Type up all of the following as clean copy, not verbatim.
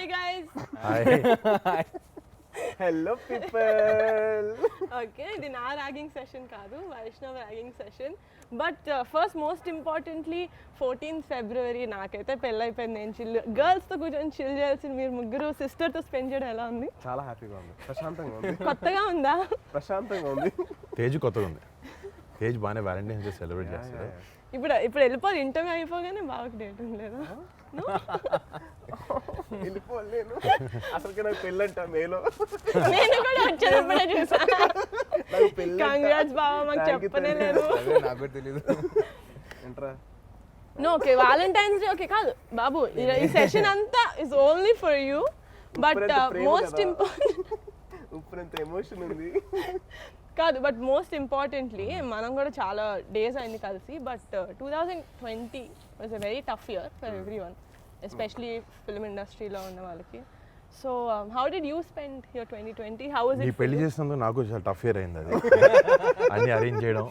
Hi guys. Hi. Hello people. Okay, ఇది నా ragging session కాదు, Vaishnav ragging session. But first most importantly 14th February నాకైతే పెళ్ళైపోయింది. నేను గర్ల్స్తో కూర్చొని చిల్ చేయాల్సింది మీరు ముగ్గురు సిస్టర్తో స్పెండ్ చేయడం ఎలా ఉంది? చాలా హ్యాపీగా ఉంది, ప్రశాంతంగా ఉంది. కొత్తగా ఉందా? ప్రశాంతంగా ఉంది. తేజ్ కొత్తగా ఉంది. తేజ్ బాగానే వ్యాలంటైన్స్ డే సెలబ్రేట్ చేస్తాడు. ఇప్పుడు వెళ్ళిపోవాలి, ఇంటర్వ్యూ అయిపోగానే బాగా డేట్ లేదా? వెళ్ళిపోలేను అసలుకి నాకు పెళ్ళంట మేలో. నేను కూడా వచ్చేటప్పుడే చూసాను. కంగ్రాట్స్ బావ, మాకు చెప్పనే లేదు. నాకు కూడా తెలియదు. ఏంట్రా no okay, Valentine's day okay కాదు బాబు, ఈ సెషన్ అంతా is only for you. But most important ఉప్పునంత ఎమోషన్ ఉంది. కాదు, బట్ మోస్ట్ ఇంపార్టెంట్లీ మనం కూడా చాలా డేస్ అయింది కలిసి. But 2020 was a very tough year for every one, especially film ఇండస్ట్రీలో ఉన్న వాళ్ళకి. So how did you spend your 2020? How was నీ ఇట్? పెళ్లి చేసినందుకు నాకు చాలా టఫ్ ఇయర్ అయింది. అది అన్ని అరేంజ్ చేయడం,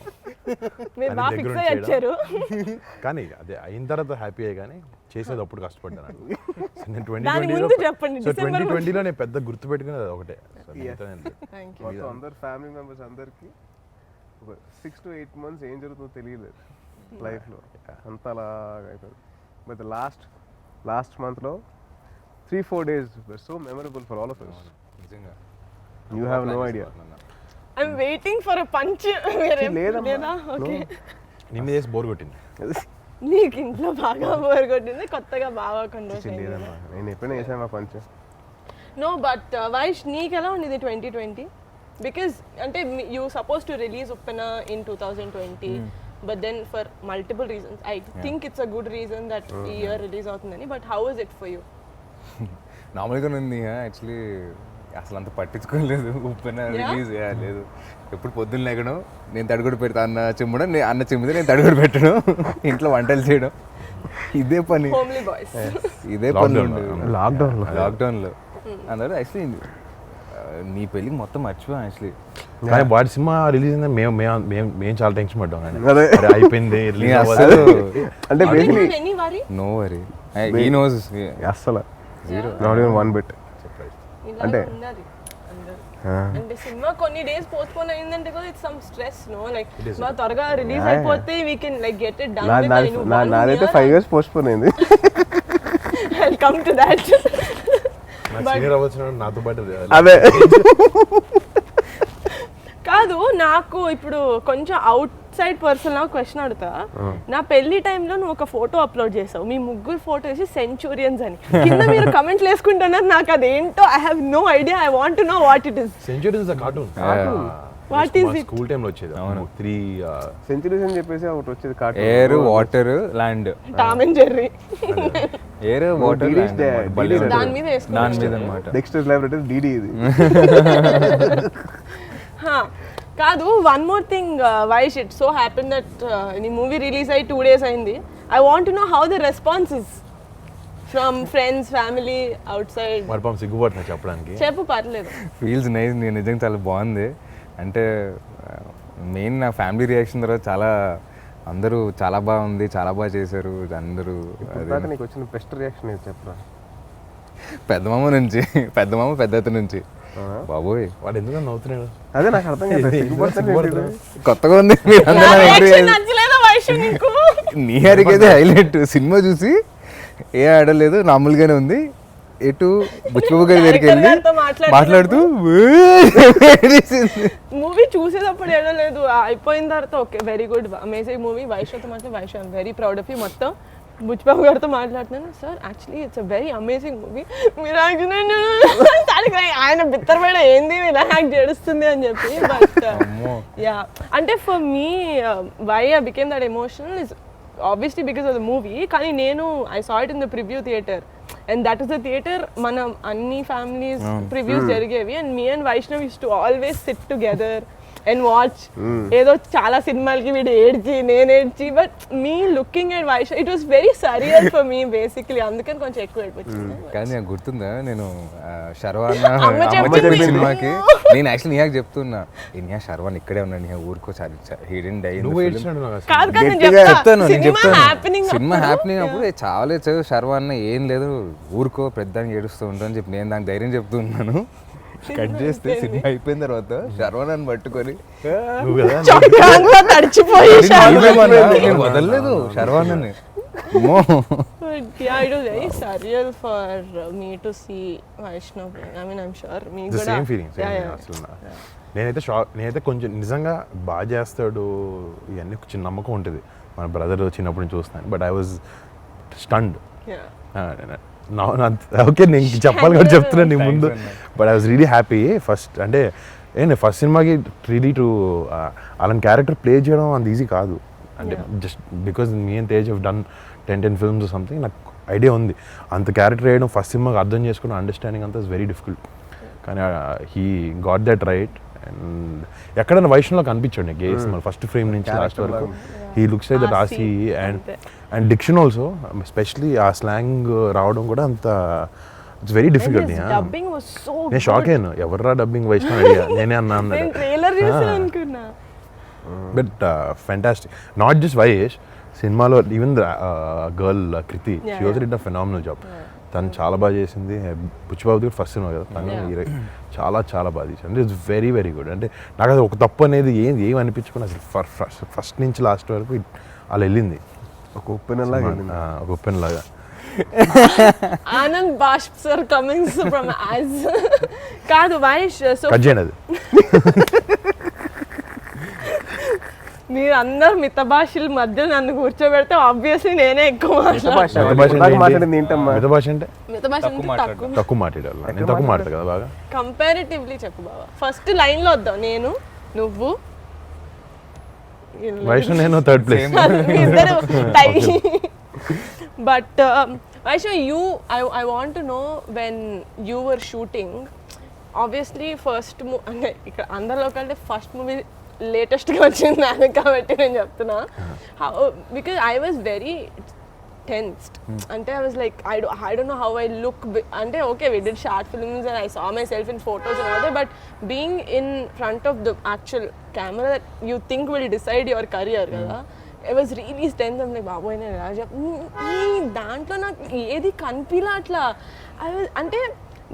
మీరు బాగా దగ్గర ఫిక్స్ అయ్యి వచ్చారు. కానీ అదే అయిన తర్వాత హ్యాపీ అయ్యి, కానీ చేసేది అప్పుడు కష్టపడ్డాను. సో నేను దాని ముందు చెప్పండి, 2020లో నేను పెద్ద గుర్తు పెట్టుకునేది అది ఒకటే. సో మిగతా Thank you. మొత్తం అందరు ఫ్యామిలీ మెంబర్స్ అందరికి ఒక 6 to 8 months ఏం జరుగుతుందో తెలియలేదు లైఫ్లో, అంత అలాగా అయిపోయింది. బట్ లాస్ట్ మంత్లో 3-4 days were so memorable for all of us. నిజంగా You have no idea. I'm waiting for a punch. లేదమ్మా. లేదా? ఓకే. నీ మీద వేసి బోర్ కొట్టింది. నీకు ఇంట్లో బాగా బోర్ కొట్టింది, కొత్తగా బాగా కొన్ని లేదమ్మా, నేను ఎప్పుడైనా చేసాను మా పంచ్. నో బట్ వైష్, నీకు ఎలా ఉండేది 2020? బికాస్ అంటే you suppose to release Uppena in 2020, but then for multiple reasons I think it's a good reason that ఈ ఇయర్ రిలీజ్ అవుతుందని. But how is it for you? నార్మల్గానే ఉంది యాక్చువల్లీ. అసలు అంత పట్టించుకోలేదు. ఉప్పెన రిలీజ్ లేదు. ఎప్పుడు పొద్దున్న లేకడం, నేను తడిగొడు పెడతా అన్న చెమ్మడం, అన్న చెమ్మితే నేను తడిగొడు పెట్టడం, ఇంట్లో వంటలు చేయడం, ఇదే పని. Homely boys. ఇదే పని లాక్డౌన్లో అందరూ యాక్చువల్లీ నీ పెళ్ళికి మొత్తం మర్చిపోయాం యాక్చువల్లీ. కానీ వాడి సినిమా రిలీజ్ అయింది, మేము చాలా టెన్షన్ పడ్డాం. కానీ అదే. అరే అయిపోయింది, రిలీజ్ అసలు అంటే basically any worry? No worry, he knows. అస్సలు నాట్ ఈవెన్ వన్ బిట్. అంటే ఉన్నది అందరూ. అంటే సినిమా కొన్ని డేస్ పోస్ట్పోన్ అయిందంటే కూడా it's some stress, no like మా త్వరగా రిలీజ్ అయిపోతే we can like get it done with. నాదైతే 5 years పోస్ట్పోన్ అయింది. I'll come to that. Senior అవ్వచ్చు నాతో పాటు. అదే కాదు, నాకు ఇప్పుడు కొంచెం అవుట్ సైడ్ పర్సన్ లా క్వశ్చన్ అడుగుతా. నా పెళ్లి టైంలో నువ్వు ఒక ఫోటో అప్లోడ్ చేసావు, మీ ముగ్గురు ఫోటో వేసి సెంచురియన్స్ అని. కింద మీరు కమెంట్లు వేసుకుంటున్నారు, నాకు అదేంటో I have no idea. I want to know what it is. Centuries cartoon. What is it? School టైంలో వచ్చేది. 3 సెంచరీస్ అని చెప్పేసి ఒకటి వచ్చేది cartoon. Air, water, land. Tom and Jerry. Air, water, దాని మీద వేసుకున్నాను. దాని మీద అనమాట. డెక్స్టర్స్ ల్యాబొరేటరీ డీడీ ఇది. కాదు, one more thing Vaish, it so happen that నీ మూవీ రిలీజ్ అయ్యి 2 days అయింది. I want to know how the response is from friends, family, out side. మరి పాపం సిగ్గుపడుతున్నా చెప్పడానికి. చెప్పు, పర్లేదు. Feels nice. నేను నిజంగా చాలా బాగుంది. అంటే మెయిన్ నా ఫ్యామిలీ రియాక్షన్ తర్వాత అందరూ చాలా బాగుంది, చాలా బాగా చేశారు అందరూ. ఇందాక నీకు వచ్చిన బెస్ట్ రియాక్షన్ ఏది చెప్పరా? పెద్దమామ నుంచి, పెద్దత్త నుంచి. బాబోయ్, వాడు ఎందుకు నవ్వుతున్నాడు? అదే నాకు అర్థం కాదు. కొత్తగా ఉంది. మీరు అందరూ నా entry Reaction నచ్చలేదా వైష్ నీకు? నీ హరికైతే హైలైట్. సినిమా చూసి ఏ ఆడలేదు, నార్మల్గానే ఉంది. ఎటు బుచ్చిబాబు గారి దగ్గరికి వెళ్ళి మాట్లాడుతూ మూవీ చూసేటప్పుడు ఏడలేదు, అయిపోయిన తర్వాత okay very good amazing movie. వైష్ణవ్తో మాట్లాడి Vaish I'm very proud of you. మొత్తం బుచ్చిబాబు గారితో మాట్లాడుతున్నాను, sir actually it's a very amazing movie. మీరు ఆయన బిత్తరపేడ ఏంది ఇలా యాక్ట్ చేస్తుంది అని చెప్పి. బట్ యా, అంటే for me why I became that emotional is obviously because of the movie. కానీ నేను I saw it in the preview theater and that is the theater మనం అన్ని families previews జరిగేవి and me and Vaishnav used to always sit together and watch ఏదో చాలా సినిమాలకి వీడు ఏడ్చి నేను ఏడ్చి but me looking at Vaish it was very surreal for me basically అందుకని కొంచెం ఎక్కువ ఏడిపించింది కానీ నాకు గుర్తుందా నేను శర్వాన్ అమ్మ చెప్పింది. సినిమాకి నేను యాక్చువల్లీ నిహాకి చెప్తున్నా నిహా శర్వాన్ ఇక్కడే ఉన్నాడు నిహా ఊరుకో హిడెన్ డై నువ్వు ఏడ్చినాడు నాకు అసలు. కాదు కాదు నేను చెప్తాను నేను సినిమా చెప్తాను హ్యాపెనింగ్ సినిమా హ్యాపెనింగ్ అప్పుడు చాలా శర్వాన్ ఏం లేదు ఊరుకో పెద్దానికి ఏడుస్తూ ఉంటాను చెప్పి నేను దానికి ధైర్యం చెప్తున్నాను కట్ చేస్తే సినిమా అయిపోయిన తర్వాత శర్వాన్ పట్టుకొని నువ్వు కదా చొక్కాంగా తడిచిపోయి నేను వదలలేదు శర్వాన్ అని yeah it was very surreal for me to see Vaishnav I mean I'm sure me the కూడా సేమ్ ఫీలింగ్ yeah. అసలు నేనైతే కొంచెం నిజంగా బాగా చేస్తాడు ఇవన్నీ చిన్న నమ్మకం ఉంటుంది మన బ్రదర్ చిన్నప్పుడు నుంచి చూస్తాను but I was stunned Yeah. Okay నేను ఇంక చెప్పాలి కూడా చెప్తున్నాను నీ ముందు but I was really happy first అంటే ఫస్ట్ సినిమాకి రియలీ టు అలాంటి క్యారెక్టర్ ప్లే చేయడం అంత ఈజీ కాదు అంటే just because me and Tej have done 10 films something నాకు ఐడియా ఉంది అంత క్యారెక్టర్ వేయడం ఫస్ట్ సినిమాకి అర్థం చేసుకోవడం అండర్స్టాండింగ్ అంతా ఇస్ వెరీ డిఫికల్ట్ కానీ he got that right and ఎక్కడైనా వైష్ణవ్లో కనిపించాడు నాకు ఏ సినిమా ఫస్ట్ ఫ్రేమ్ నుంచి లాస్ట్ వరకు he looks like that Aasi and diction also especially ఆ స్లాంగ్ రావడం కూడా అంత it's very difficult dubbing was so నేను షాక్ అయ్యాను ఎవర్రా డబ్బింగ్ వైష్ణవ్ అడిగా నేనే అన్నా నేను అన్నాడు ట్రైలర్ చూసి అనుకున్నా but fantastic not just Vaish సినిమాలో even the girl Kriti she was did a phenomenal job తను చాలా బాగా చేసింది పుచ్చిబాబుది కూడా ఫస్ట్ సినిమా కదా తను చాలా చాలా బాగా చేసింది అంటే ఇట్స్ వెరీ వెరీ గుడ్ అంటే నాకు అది ఒక తప్పు అనేది ఏం అనిపించుకుని అసలు ఫస్ట్ నుంచి లాస్ట్ వరకు అలా వెళ్ళింది ఒక ఒప్పెన్ లాగా ఒక ఒప్పెన్ లాగా ఆనంద్ బాష్ప్ సార్ కమింగ్స్ ఫ్రమ్ యాజ్ కాదు వైష్ సో కట్ చేయండి అది మీరు అందరు మిత భాషల మధ్య నన్ను కూర్చోబెడితే ఆబ్వియస్లీ నేనే ఎక్కువ మాట్లాడతాను మాట్లాడింది ఏంటమ్మా మిగతా భాష అంటే మిత భాష అంటే తక్కువ తక్కువ మాట్లాడాలి నేను తక్కువ మాట్లాడు కదా బాగా కంపారిటివ్లీ చెప్పు బాబా ఫస్ట్ లైన్ లో వద్దాం నేను నువ్వు వైష్ణవ్ నేను థర్డ్ ప్లేస్ ఇద్దరు tie but Vaishnav you I want to know when you were shooting obviously first అంటే ఇక్కడ అందరిలో కంటే ఫస్ట్ మూవీ లేటెస్ట్గా వచ్చింది దానికి కాబట్టి నేను చెప్తున్నా because I was very tensed అంటే I was like I don't know how I look అంటే okay we did short films and I saw myself in photos and other but being in front of the actual camera that you think will decide your career కదా I was really tense అంటే బాబోయ్ నేను ఎలా ఈ దాంట్లో నాకు ఏది కనిపిలా అట్లా ఐ వాజ్ అంటే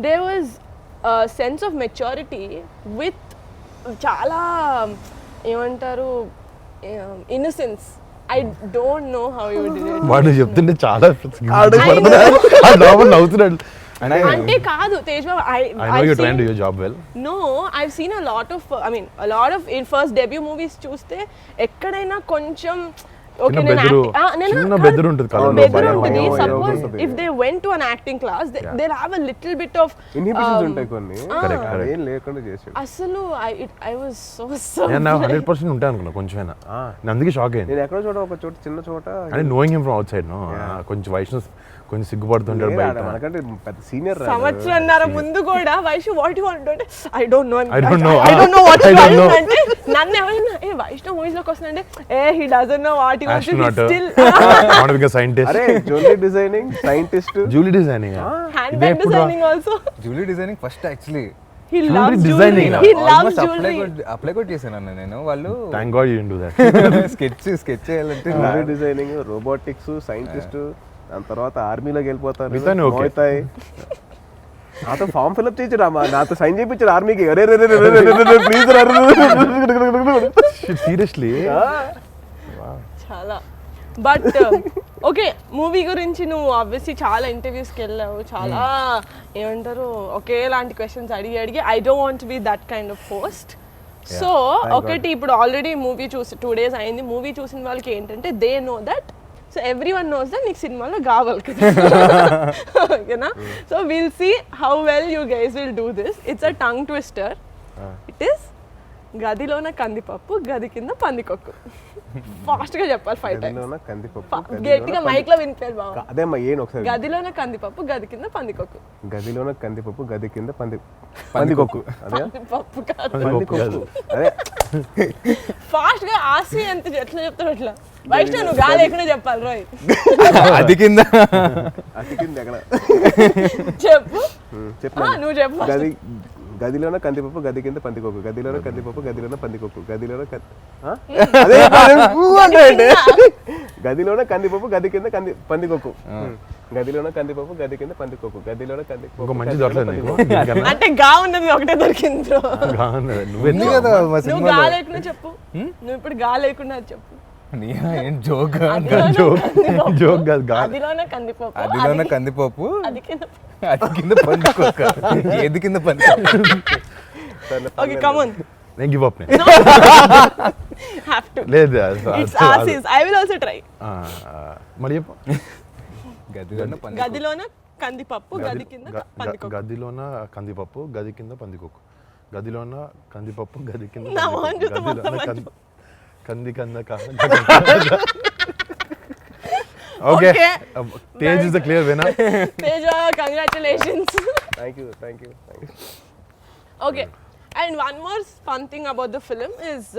they was sense of maturity with చాలా ఏమంటారు innocence I don't know how you did it వాడు చెప్తుంటే చాలా నవ్వుతున్నాడు అంటే కాదు తేజ్ బాబు I know you're trying to do your job well. No, I've seen a lot of in first debut movies చూస్తే ఎక్కడైనా కొంచెం ఓకే చిన్న బెదురు ఉంటుంది కళ్ళలో బెదురు భయం. ఉంటుంది భయం సపోజ్ ఉంటుంది. If they went to an acting class they have a little bit of inhibitions ఉంటాయి కొన్ని Correct, correct. ఏం లేకుండా చేసాడు అసలు ఐ వాజ్ సో నేను 100% ఉంటాను అనుకున్నా కొంచెమైనా నేను అందుకే షాక్ అయ్యాను నేను ఎక్కడో చోట ఒక చోట చిన్న చోట అంటే knowing him from outside no కొంచెం వైష్ణవ్ కొంచెం సిగ్గుపడుతుంటాడు లేదు, బయట మనకంటే పెద్ద సీనియర్ సంవత్సరంన్నర ముందు కూడా వైష్ణవ్ వాట్ యు వాంట్ అంటే I don't no I don't know. I don't know what I don't know. అంటే నన్ను ఎవరైనా ఏ వైష్ణవ్ మూవీస్ లోకి వస్తుందంటే ఏ he doesn't know what he wants Astronaut. Still want become scientist అరే jewellery designing scientist jewellery designing hand bag designing also jewellery designing first actually he Jewelry loves designing. Jewellery he loves jewellery apply కూడా చేశాను అన్న నేను వాళ్ళు thank God you do that sketch చేయాలంటే jewellery designing robotics scientist దాని తర్వాత ఆర్మీలోకి వెళ్ళిపోతారు మిగతాన్ని okay. మోతాయి నాతో ఫామ్ ఫిల్అప్ చేయించాడు అమ్మా నాతో సైన్ చేయించాడు ఆర్మీకి అరే ప్లీజ్ సీరియస్లీ చాలా బట్ ఓకే మూవీ గురించి నువ్వు ఆబ్వియస్లీ చాలా ఇంటర్వ్యూస్కి వెళ్ళావు చాలా ఏమంటారు ఒకేలాంటి క్వశ్చన్స్ అడిగి I don't want be that kind of post so ఒకటి ఇప్పుడు ఆల్రెడీ మూవీ చూసి 2 days అయింది మూవీ చూసిన వాళ్ళకి ఏంటంటే they know that so everyone knows that నీకు సినిమాలో కావాలి కదా ఓకేనా so will see how well you guys will do this it's a tongue twister it is గదిలోన కందిపప్పు గది కింద పందికొక్కు ఫాస్ట్ గా చెప్పాలి 5 టైమ్స్ గదిలోన కందిపప్పు గట్టిగా మైక్ లో వినిపించాలి బాబు. అదే అమ్మా ఏను ఒకసారి గదిలోన కందిపప్పు గది కింద పందికొక్కు. గదిలోన కందిపప్పు గది కింద పందికొక్కు అదే పప్పు కాదు పందికొక్కు అదే ఫాస్ట్ గా ఆసి ఎంత ఎట్లా చెప్తాడు అట్లా వైష్ణవ్ నువ్వు గాలి లేకుండా చెప్పాలి రోయ్. అది కింద అతికింది ఎక్కడ చెప్పు చెప్పు నువ్వు చెప్పు గది గదిలోన కందిపప్పు గది కింద పందికొక్కు గదిలోన కందిపప్పు గదిలోన పందికొక్కు గదిలోన అదే అంటే గదిలోన కందిపప్పు గది కింద పందికొక్కు గదిలోన కందిపప్పు గది కింద పందికొక్కు గదిలోన ఇంకో కందిపప్పు మంచి దొరకలేదు నీకు అంటే గా ఉన్నది ఒకటే దొరికింది బ్రో. నువ్వే ఉంది కదా మా నువ్వు సినిమాలో. గా లేకుండా చెప్పు. నువ్వు ఇప్పుడు గా లేకుండా అది చెప్పు. ఏం జోక్. జోక్ కాదు అదిలోన కందిపప్పు అదిలోన కందిపప్పు అది కింద. అది కింద పందికొక్క. ఏది కింద పందికొక్క? ఓకే కమ్ ఆన్ నేను గివ్ అప్ హావ్ టు లేదు ఇట్స్ ఆసిస్ ఐ విల్ ఆల్సో ట్రై. మరి చెప్పు గదిలోన పంది గదిలోన కందిపప్పు గది కింద పందికొక్కు. గదిలోన కందిపప్పు గది కింద పందికొక్కు గదిలోన కందిపప్పు గది కింద నా మొహం చూస్తే గదిలోన మొత్తం కంది కంద okay Tej is the clear winner. Teja congratulations. Thank you okay and one more fun thing about the film is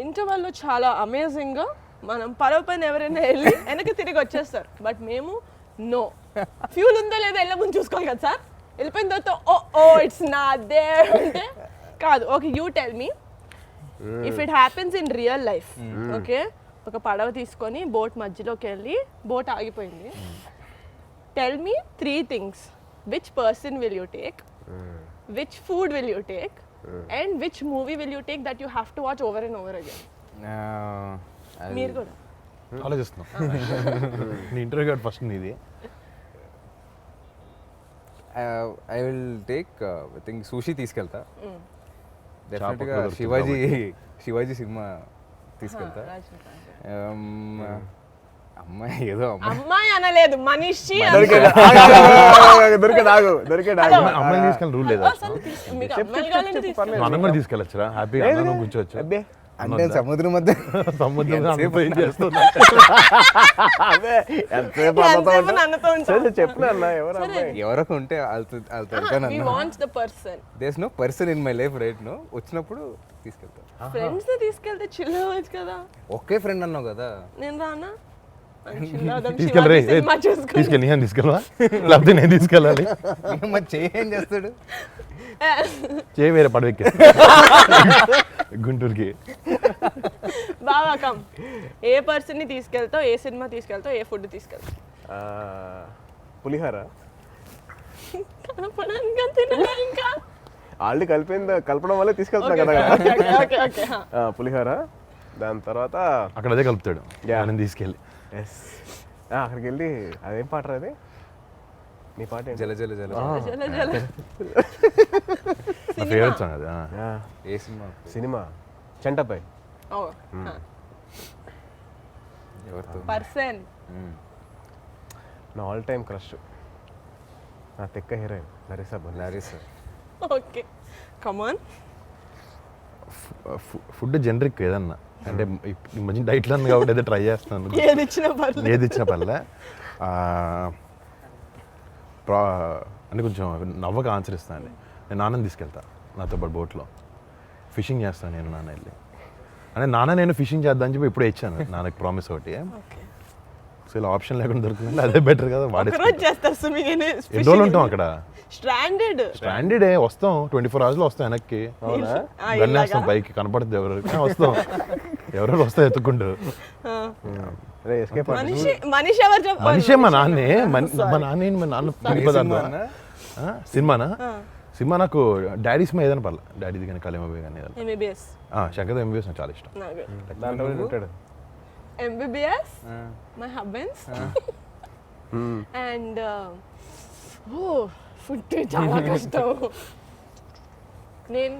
ఇంటర్వెల్లో చాలా అమేజింగ్గా మనం పరవ పైన ఎవరైనా వెళ్ళి వెనక్కి తిరిగి వచ్చేస్తారు. బట్ మేము నో ఫ్యూల్ ఉందో లేదో వెళ్ళే ముందు చూసుకోవాలి కదా సార్. వెళ్ళిపోయిన తర్వాత ఓ ఇట్స్ నాట్ దేర్ అంటే కాదు. Okay you tell me if it happens in real life. Okay ఒక పడవ తీసుకొని బోట్ మధ్యలోకి వెళ్ళి బోట్ ఆగిపోయింది. Tell me 3 things. Which person will you take, which food will you take, and which movie will you take that you have to watch over and over again? మీరు కూడా ఆలోచిస్తున్నాం నీ ఇంటర్వ్యూ కార్డ్ ఫస్ట్ నీది. I will take I think sushi తీసుకెళ్తా. డెఫినెట్గా కుదరదు Shivaji cinema తీసుకెళ్తా. అమ్మాయి ఏదో అమ్మాయి అనలేదు మనిషి. దొరికాడు అమ్మాయిని తీసుకెళ్ళి రూల్ లేదా? అసలు మీకు అమ్మాయిలు కావాలంటే తీసుకోండి. మనం కూడా తీసుకెళ్ళొచ్చురా హ్యాపీగా అందరం కూర్చోవచ్చు. అబ్బే అంటే సముద్రం మధ్య సముద్రం ఏం చేస్తున్నా ఎంతసేపు ఎంతసేపు నన్నతో ఉంటావు? చెప్పిన అన్న ఎవరు అమ్మాయి ఎవరొక ఉంటే వాళ్ళతో వెళ్తాను. We want the person. There's no person in my life right now. వచ్చినప్పుడు తీసుకెళ్తాను. Friends ని తీసుకెళ్తే చిల్ అవ్వచ్చు కదా. ఒకే ఫ్రెండ్ అన్నావు కదా. నేను రానా? చిల్ అవుదాం, తీసుకెళ్ళరే శివాజీ సినిమా చూసుకొని. తీసుకెళ్ళి నేను తీసుకెళ్ళవా లేకపోతే నేను తీసుకెళ్ళాలి? మరి చేయం చేస్తాడు. చేయి వేరే పడవెక్కి గుంటూరుకి. బాగా కమ్ ఏ పర్సన్ ని తీసుకెళ్తావు, ఏ సినిమా తీసుకెళ్తావు, ఏ ఫుడ్ తీసుకెళ్తావు? పులిహార కనపడానికి తినలే ఇంకా. ఆల్రెడీ కలపడం వల్లే తీసుకెళ్తున్నా కదా. ఓకే ఓకే పులిహార, దాని తర్వాత అక్కడ అదే కలుపుతాడు నేను తీసుకెళ్ళి. ఎస్ అక్కడికి వెళ్ళి అదేం పాట అది నీ పాట ఏంటి? జల జల జల జల జల నా ఫేవరెట్ సాంగ్ అది. ఏ సినిమా? సినిమా చెంటపై ఎవరితో? పర్సన్ నా ఆల్ టైమ్ క్రష్ నా తెక్క హీరోయిన్ నరేసా లారీస్. Okay come on. Food generic ఏదన్నా అంటే ఈ మధ్య డైట్లో ఉంది కాబట్టి అయితే ట్రై చేస్తాను. ఏది ఇచ్చినా పర్లేదు. ఏది ఇచ్చినా పర్లే. అంటే కొంచెం నవ్వక ఆన్సర్ ఇస్తాను. నేను నాన్నని తీసుకెళ్తా నాతో పాటు బోట్లో ఫిషింగ్ చేస్తాను. నేను నాన్న వెళ్ళి అంటే నాన్న నేను ఫిషింగ్ చేద్దామని చెప్పి ఇప్పుడే ఇచ్చాను నాన్నకి ప్రామిస్ ఒకటి. సో ఇలా ఆప్షన్ లేకుండా దొరుకుతుంది అదే బెటర్ కదా. ఒకరోజు చేస్తారు స్విమ్మింగ్. ఎన్ని రోజులు ఉంటాం అక్కడ? స్ట్రాండెడ్ వస్తాం 24 hours వస్తాం వెనక్కి. గన్నేస్తాం పైకి కనపడుతుంది ఎవరికి వస్తాం. ఎవరెవరు వస్తాం ఎత్తుకుంటూ. మనిషి ఎవరు చెప్పాలి? మనిషే మా నాన్నే. మా నాన్న పిండి పదార్థం. సినిమానా? సినిమా నాకు డాడీ సినిమా ఏదైనా పర్లే. డాడీది కానీ కలేమబే కానీ ఏదైనా. ఎంబీబీఎస్. శంకర్ ఎంబీబీఎస్ నాకు చాలా ఇష్టం. దాంట్లో ఉంటాడు MBBS my husband's and food చాలా కష్టం. నేను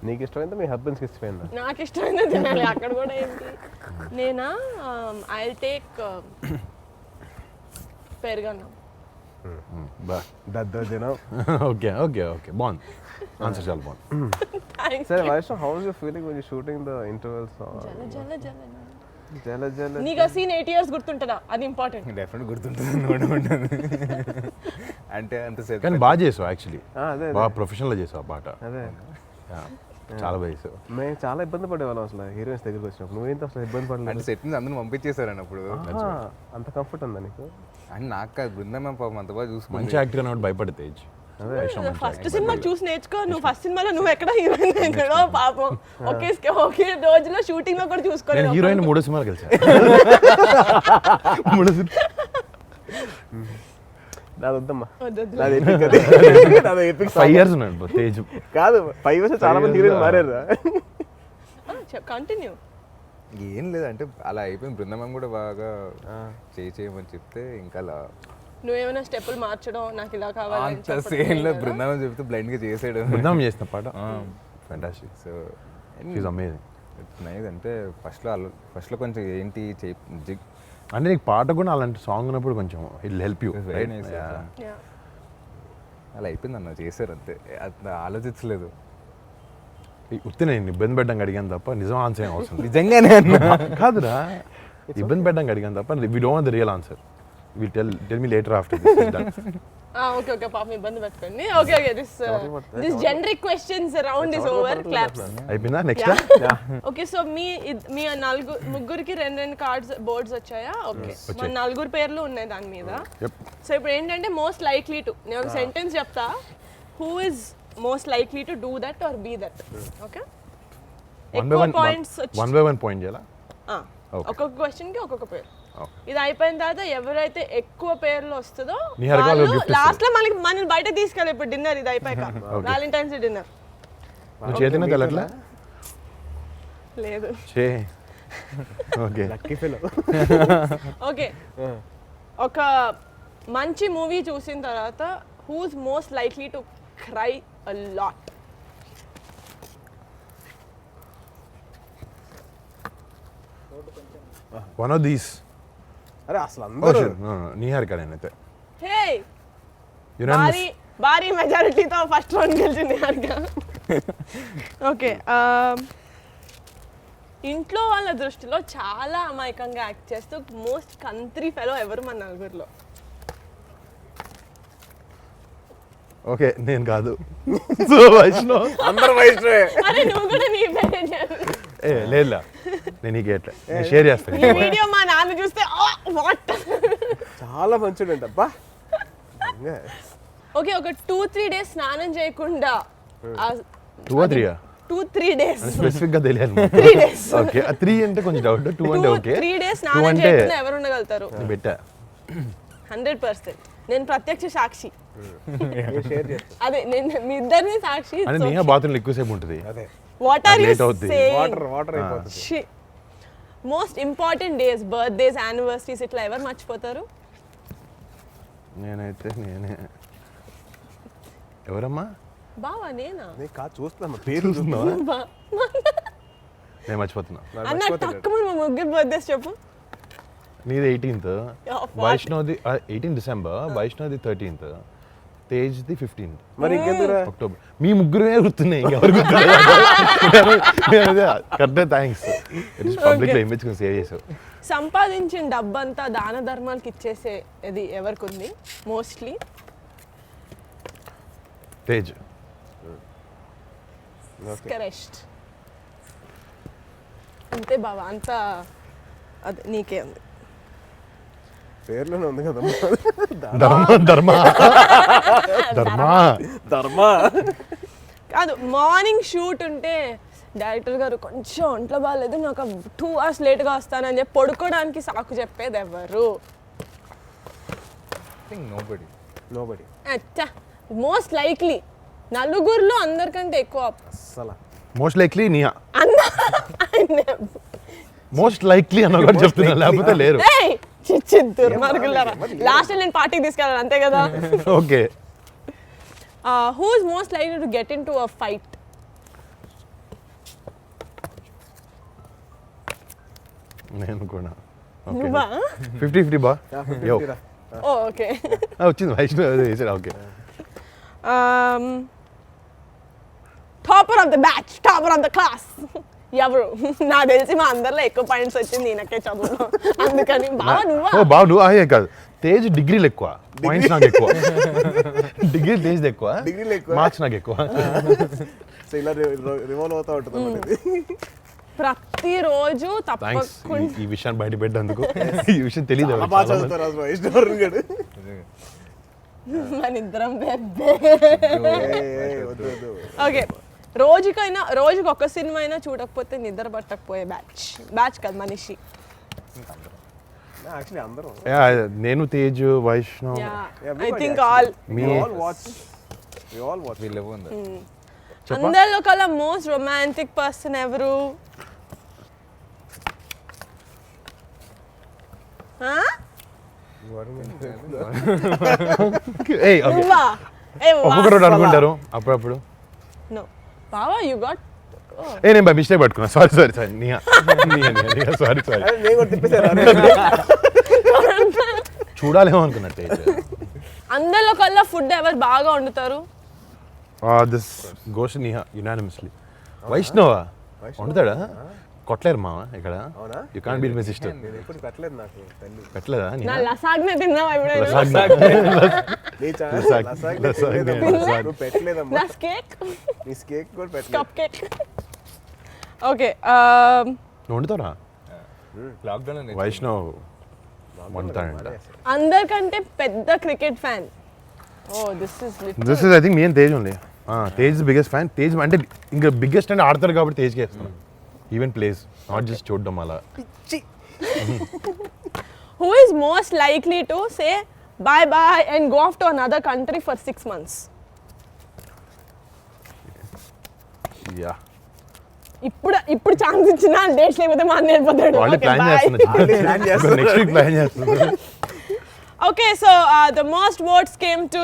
నీకు ఇష్టమైందా మీ హస్బెండ్స్కి ఇష్టమైందా? నాకు ఇష్టమైంది తినాలి అక్కడ కూడా ఏంటి. నేనా ఐ టేక్ పెరుగన్నం. బా దద్దోజనం. ఓకే ఓకే ఓకే బాగుంది ఆన్సర్ చాలా బాగుంది. Thanks. సరే Vaishnav, how is you feeling when you shooting the intervals? జల జల జల జల జల నీకు ఆ సీన్ 8 years గుర్తుంటుందా? అది ఇంపార్టెంట్. డెఫినెట్ గుర్తుంటుంది ఉంటుంది. అంటే అంతసేపు కానీ బాగా చేసావు యాక్చువల్లీ, అదే బాగా ప్రొఫెషనల్గా చేసావు ఆ పాట. అదే Yeah, చాలా బాగా చేసావు. మేము చాలా ఇబ్బంది పడేవాళ్ళం అసలు హీరోయిన్స్ దగ్గరికి వచ్చినప్పుడు. నువ్వేంత అసలు ఇబ్బంది అంటే పడలేదు. సెట్ నుంచి అందరూ పంపించేశారని అప్పుడు. అంత కంఫర్ట్ ఉందా నీకు? అండ్ నాకు కాదు, బృందం పాపం అంత బాగా మంచి చూసుకుంది. యాక్టర్ అన్నట్టు భయపడి తేజ్. ఫస్ట్ సినిమా చూసి నేర్చుకో. నువ్వు ఫస్ట్ సినిమాలో నువ్వు ఎక్కడ హీరోయిన్ అయినాడో పాపం. ఒకే రోజులో షూటింగ్ లో కూడా నేను చూసుకోలేదు. హీరోయిన్ 3 సినిమాలు కలిసా. 3 సినిమా నాది వద్దమ్మా, వద్దు. నాది ఎపిక్ అది. నాది ఎపిక్ 5 years ఉన్నాడు bro, తేజ్. కాదు 5 years చాలా మంది హీరోయిన్ మారారు. కంటిన్యూ. ఏం లేదు అంటే అలా అయిపోయింది. బృందం కూడా బాగా చేయమని చెప్తే ఇంకా అలా నువ్వేమైనా స్టెప్పులు మార్చడం నాకు ఇలా కావాలి అంత సేన్లో బృందావనం చెప్తే బ్లైండ్గా చేసాడు. బృందావనం చేసిన పాట fantastic. So she's amazing. It's nice. అంటే ఫస్ట్లో కొంచెం ఏంటి అంటే నీకు పాట కూడా అలాంటి సాంగ్ ఉన్నప్పుడు కొంచెం it help you. Very nice. అలా అయిపోయింది అన్న, చేశారు అంతే, అంత ఆలోచించలేదు. ఉత్తి నేను ఇబ్బంది పెట్టడానికి అడిగాను తప్ప నిజం ఆన్సర్ ఏం అవసరం లేదు. నిజంగానే అన్న కాదురా, ఇబ్బంది పెట్టడానికి అడిగాను తప్ప we don't want the real answer. Will tell me later after this is done. Okay పాపం ఇబ్బంది పెట్టుకోండి. Okay this generic questions around is over. Claps. అయిపోయిందా? నెక్స్ట్ ఓకే సో మీ ముగ్గురికి 2 కార్డ్స్ బోర్డ్స్ వచ్చాయా? ఓకే, మన 4 పేర్లు ఉన్నాయి దాని మీద. సో ఇప్పుడు ఏంటంటే మోస్ట్ లైక్లీ టు, నేను ఒక సెంటెన్స్ చెప్తా, who is most likely to do that or be that. Okay, ఎక్కువ points one by one point చేయాలా? ఒక్కొక్క క్వశ్చన్ కి ఒక్కొక్క పేరు. ఇది అయిపోయిన తర్వాత ఎవరైతే ఎక్కువ పేర్లు వస్తుందో లాస్ట్ లో మనల్ని బయట తీసుకెళ్ళి. ఇప్పుడు డిన్నర్ ఇది అయిపోయాక వ్యాలంటైన్స్ డిన్నర్. నువ్వు చేతిన తెలట్లా? లేదు. Okay lucky fellow. ఓకే, ఒక మంచి మూవీ చూసిన తర్వాత who's most likely to cry a lot? One of these. అరే అసలు అందరూ నిహారిక. నేనైతే హే భారీ మెజారిటీతో ఫస్ట్ రౌండ్ గెలిచింది నిహారిక. ఓకే, ఇంట్లో వాళ్ళ దృష్టిలో చాలా అమాయకంగా యాక్ట్ చేస్తూ మోస్ట్ కంట్రీ ఫెలో ఎవరు మన 4లో? ఓకే, నేను కాదు. సో వైష్ణవ్. అందరూ వైష్ణవే. అరే నువ్వు కూడా నీ పేరే చెప్పు. లేదా నేను నీకు ఎట్లా నేను షేర్ చేస్తాను. ఈ వీడియో మా నాన్న చూస్తే వాట్. చాలా మంచిదండి అబ్బా. ఓకే, ఒక 2-3 days స్నానం చేయకుండా 2-3 days స్పెసిఫిక్ గా తెలియాలి. 3 days. ఓకే, 3 అంటే కొంచెం డౌట్. 2 అంటే ఓకే. 3 days స్నానం చేయకుండా ఎవరు ఉండగలుగుతారు? పెట్టా 100%. నేను ప్రత్యక్ష సాక్షి. షేర్ చేస్తా. అదే నేను మీ ఇద్దరిని సాక్షి. అంటే నేహ బాత్రూంలో ఎక్కువసేపు ఉంటుంది. అదే వాట్ ఆర్ యు Late అవుద్ది. సేయింగ్? వాటర్ అయిపోతుంది. Most important days, birthdays, anniversaries ఇట్లా ఎవరు మర్చిపోతారు? నేనే ఎవరమ్మా? బావా నేనా? నేను కాదు చూస్తున్నా పేరు చూస్తున్నావా? బా- నేను మర్చిపోతున్నా. అన్న తక్కువ మా ముగ్గురు బర్త్డేస్ చెప్పు. నీది 18th, what? వైష్ణవ్ది 18 December, వైష్ణవ్ది 13th, తేజ్ది 15th మరి ఇంకెందుకు October. మీ ముగ్గురే గుర్తున్నాయి, ఇంకెవరు కరెక్ట్. థ్యాంక్స్. పబ్లిక్ లో ఇమేజ్ కొంచెం సేవ్ చేసావు. సంపాదించిన డబ్బంతా దాన ధర్మాలకు ఇచ్చేసే ఇది ఎవరికి ఉంది మోస్ట్లీ? తేజ్. కరెక్ట్. అంతే బావా, అంతా అదే నీకే ఉంది. పేర్లోనే ఉంది కదా ధర్మ. కాదు, మార్నింగ్ షూట్ ఉంటే డైరెక్టర్ గారు కొంచెం ఒంట్లో బాగాలేదు, నాకు 2 hours లేట్గా వస్తానని చెప్పి పడుకోవడానికి సాకు చెప్పేది ఎవరు? నోబడి. అచ్చా, మోస్ట్ లైక్లీ 4లో అందరికంటే ఎక్కువ అసలు మోస్ట్ లైక్లీ నియా. అన్న మోస్ట్ లైక్లీ అన్న కూడా చెప్తున్నా, లేకపోతే లేరు. దుర్మార్గులారా, లాస్ట్ నేను పార్టీకి తీసుకెళ్ళాలి అంతే కదా. Okay, who is most likely to get in to a fight? నేను కూడా. నువ్వా? 50-50 బా. యో ఓ ఓకే. వచ్చింది వైష్ణవ్ అదే చేశాడు. Okay topper of the batch, topper of the class ఎవరు? నాకు తెలిసి మా అందరిలో ఎక్కువ పాయింట్స్ వచ్చింది ఈయనకే చదువులో, అందుకని బావ నువ్వా? ఓ బాబు నువ్వు అదే కాదు, తేజ్ డిగ్రీలు ఎక్కువ, పాయింట్స్ నాకు ఎక్కువ. డిగ్రీ తేజ్ ఎక్కువ, డిగ్రీలు ఎక్కువ. మార్క్స్ నాకు ఎక్కువ. సో ఇలా రివాల్వ్ అవుతా ఉంటుంది అన్నమాట ఇది. ప్రతిరోజు థ్యాంక్స్ తప్పకుండా ఈ విషయాన్ని బయట పెట్టేందుకు. ఈ విషయం తెలియదు చాలా బాగా చదువుతారు అసలు వైష్ణవ్ గారు. మన ఇద్దరం వద్దు వద్దు. ఓకే. రోజుకి ఒక సినిమా అయినా చూడకపోతే నిద్ర పట్టకపోయే బ్యాచ్ కాదు మనిషి. యాక్చువల్లీ అందరం నేను Tej Vaishnav I think all me we all watch. వీళ్ళు ఉంది అందరిలో కల్లా మోస్ట్ రొమాంటిక్ పర్సన్ ఎవరు? Huh? నువ్వా? ఒక్కొక్కరు అనుకుంటారు అప్పుడప్పుడు. No. బావా you got నేను బై మిస్టేక్ పట్టుకున్నా, సారీ నిహా సారీ అరే నేను కూడా తిప్పేశాను. చూడాలేమో అనుకున్నా తేజ్. అందరిలో కల్లా ఫుడ్ ఎవరు బాగా వండుతారు? This goes Niha unanimously. Vaishnav వండుతాడా? కొట్టలేరు మామ ఇక్కడ. అవునా? You can't beat my sister. నేను ఎప్పుడు పెట్టలేదు నాకు తల్లి. పెట్టలేదా నా నిహా? లసాగ్నే తిన్నావా ఎప్పుడైనా? నీ ఛానల్ లసాగ్, లసాగ్ లసాగ్, పెట్టలేదమ్మా. లసాగ్. నువ్వు పెట్టలేదమ్మా. నా కేక్, నీ కేక్ కూడా పెట్టలేదు. Cupcake. ఓకే. నువ్వు వండుతారా? లాక్డౌన్ వైష్ణవ్ వండుతాడంట. అందరికంటే పెద్ద cricket fan. Oh this is this is I think me and Tej only. Tej biggest fan. Tej అంటే ఇంకా బిగ్గెస్ట్ అంటే ఆడతారు కాబట్టి తేజ్కి వేస్తున్నాను. ఈవెన్ ప్లేస్ నాట్ జస్ట్ చూడడం అలా. Who is most likely to say bye bye and go off to another country for 6 months? Yeah ఇప్పుడు chance ఇచ్చినా డేట్స్ లేకపోతే మా అన్న వెళ్ళిపోతాడు. వాళ్ళే ప్లాన్ చేస్తున్నారు. నెక్స్ట్ వీక్ ప్లాన్ చేస్తున్నారు. Okay so the most votes came to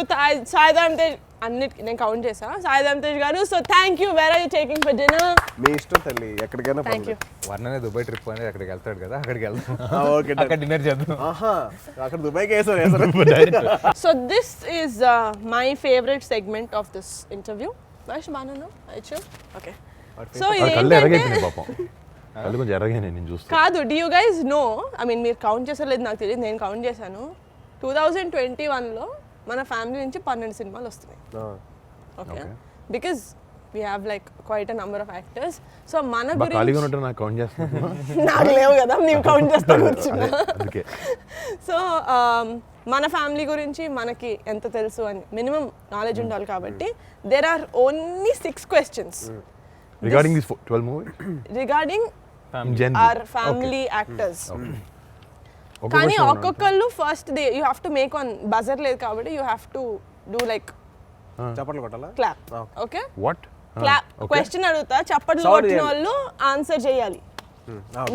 Sai Dharam Tej. అన్నిటికి నేను కౌంట్ చేసా. సాయిధరం తేజ్ గారు, so thank you. Where are you taking for dinner? మీ ఇష్టం తల్లి, ఎక్కడికైనా థ్యాంక్ యూ. వర్ణనే దుబాయ్ ట్రిప్ అని అక్కడికి వెళ్తాడు కదా, అక్కడికి వెళ్తాం. ఓకే అక్కడ డిన్నర్ చేద్దాం. ఆహా అక్కడ దుబాయ్కి వేసారు. So this is my favourite segment of this interview. Vaish బాగున్నాను ఐచు. ఓకే సో కళ్ళు ఇది ఎర్రగైపోయినాయి పాపం. కళ్ళు కొంచెం ఎర్రగైనాయి నేను చూస్తాను. కాదు, do you guys know, I mean మీరు కౌంట్ చేసలేదు నాకు తెలియదు, నేను కౌంట్ చేశాను. 2021లో మన ఫ్యామిలీ నుంచి 12 సినిమాలు వస్తున్నాయి. Okay because we have like quite a number of actors. So మన ఖాళీగా గురించి ఉంటాను నాకు కౌంట్ చేస్తాను. నాకు లేవు కదా, మేము కౌంట్ చేస్తా కూర్చున్నా. అందుకే సో మన ఫ్యామిలీ గురించి మనకి ఎంత తెలుసు అని మినిమం నాలెడ్జ్ ఉండాలి కాబట్టి there are only 6 questions regarding this 12 movie regarding our family actors. కానీ ఒక్కొక్కళ్ళు first they you have to make one buzzer లేదు కాబట్టి you have to do like చప్పట్లు కొట్టాలా? Clap. Okay what clap. Question అడుగుతా, చప్పట్లు Sound కొట్టిన చేయాలి. వాళ్ళు ఆన్సర్ చేయాలి.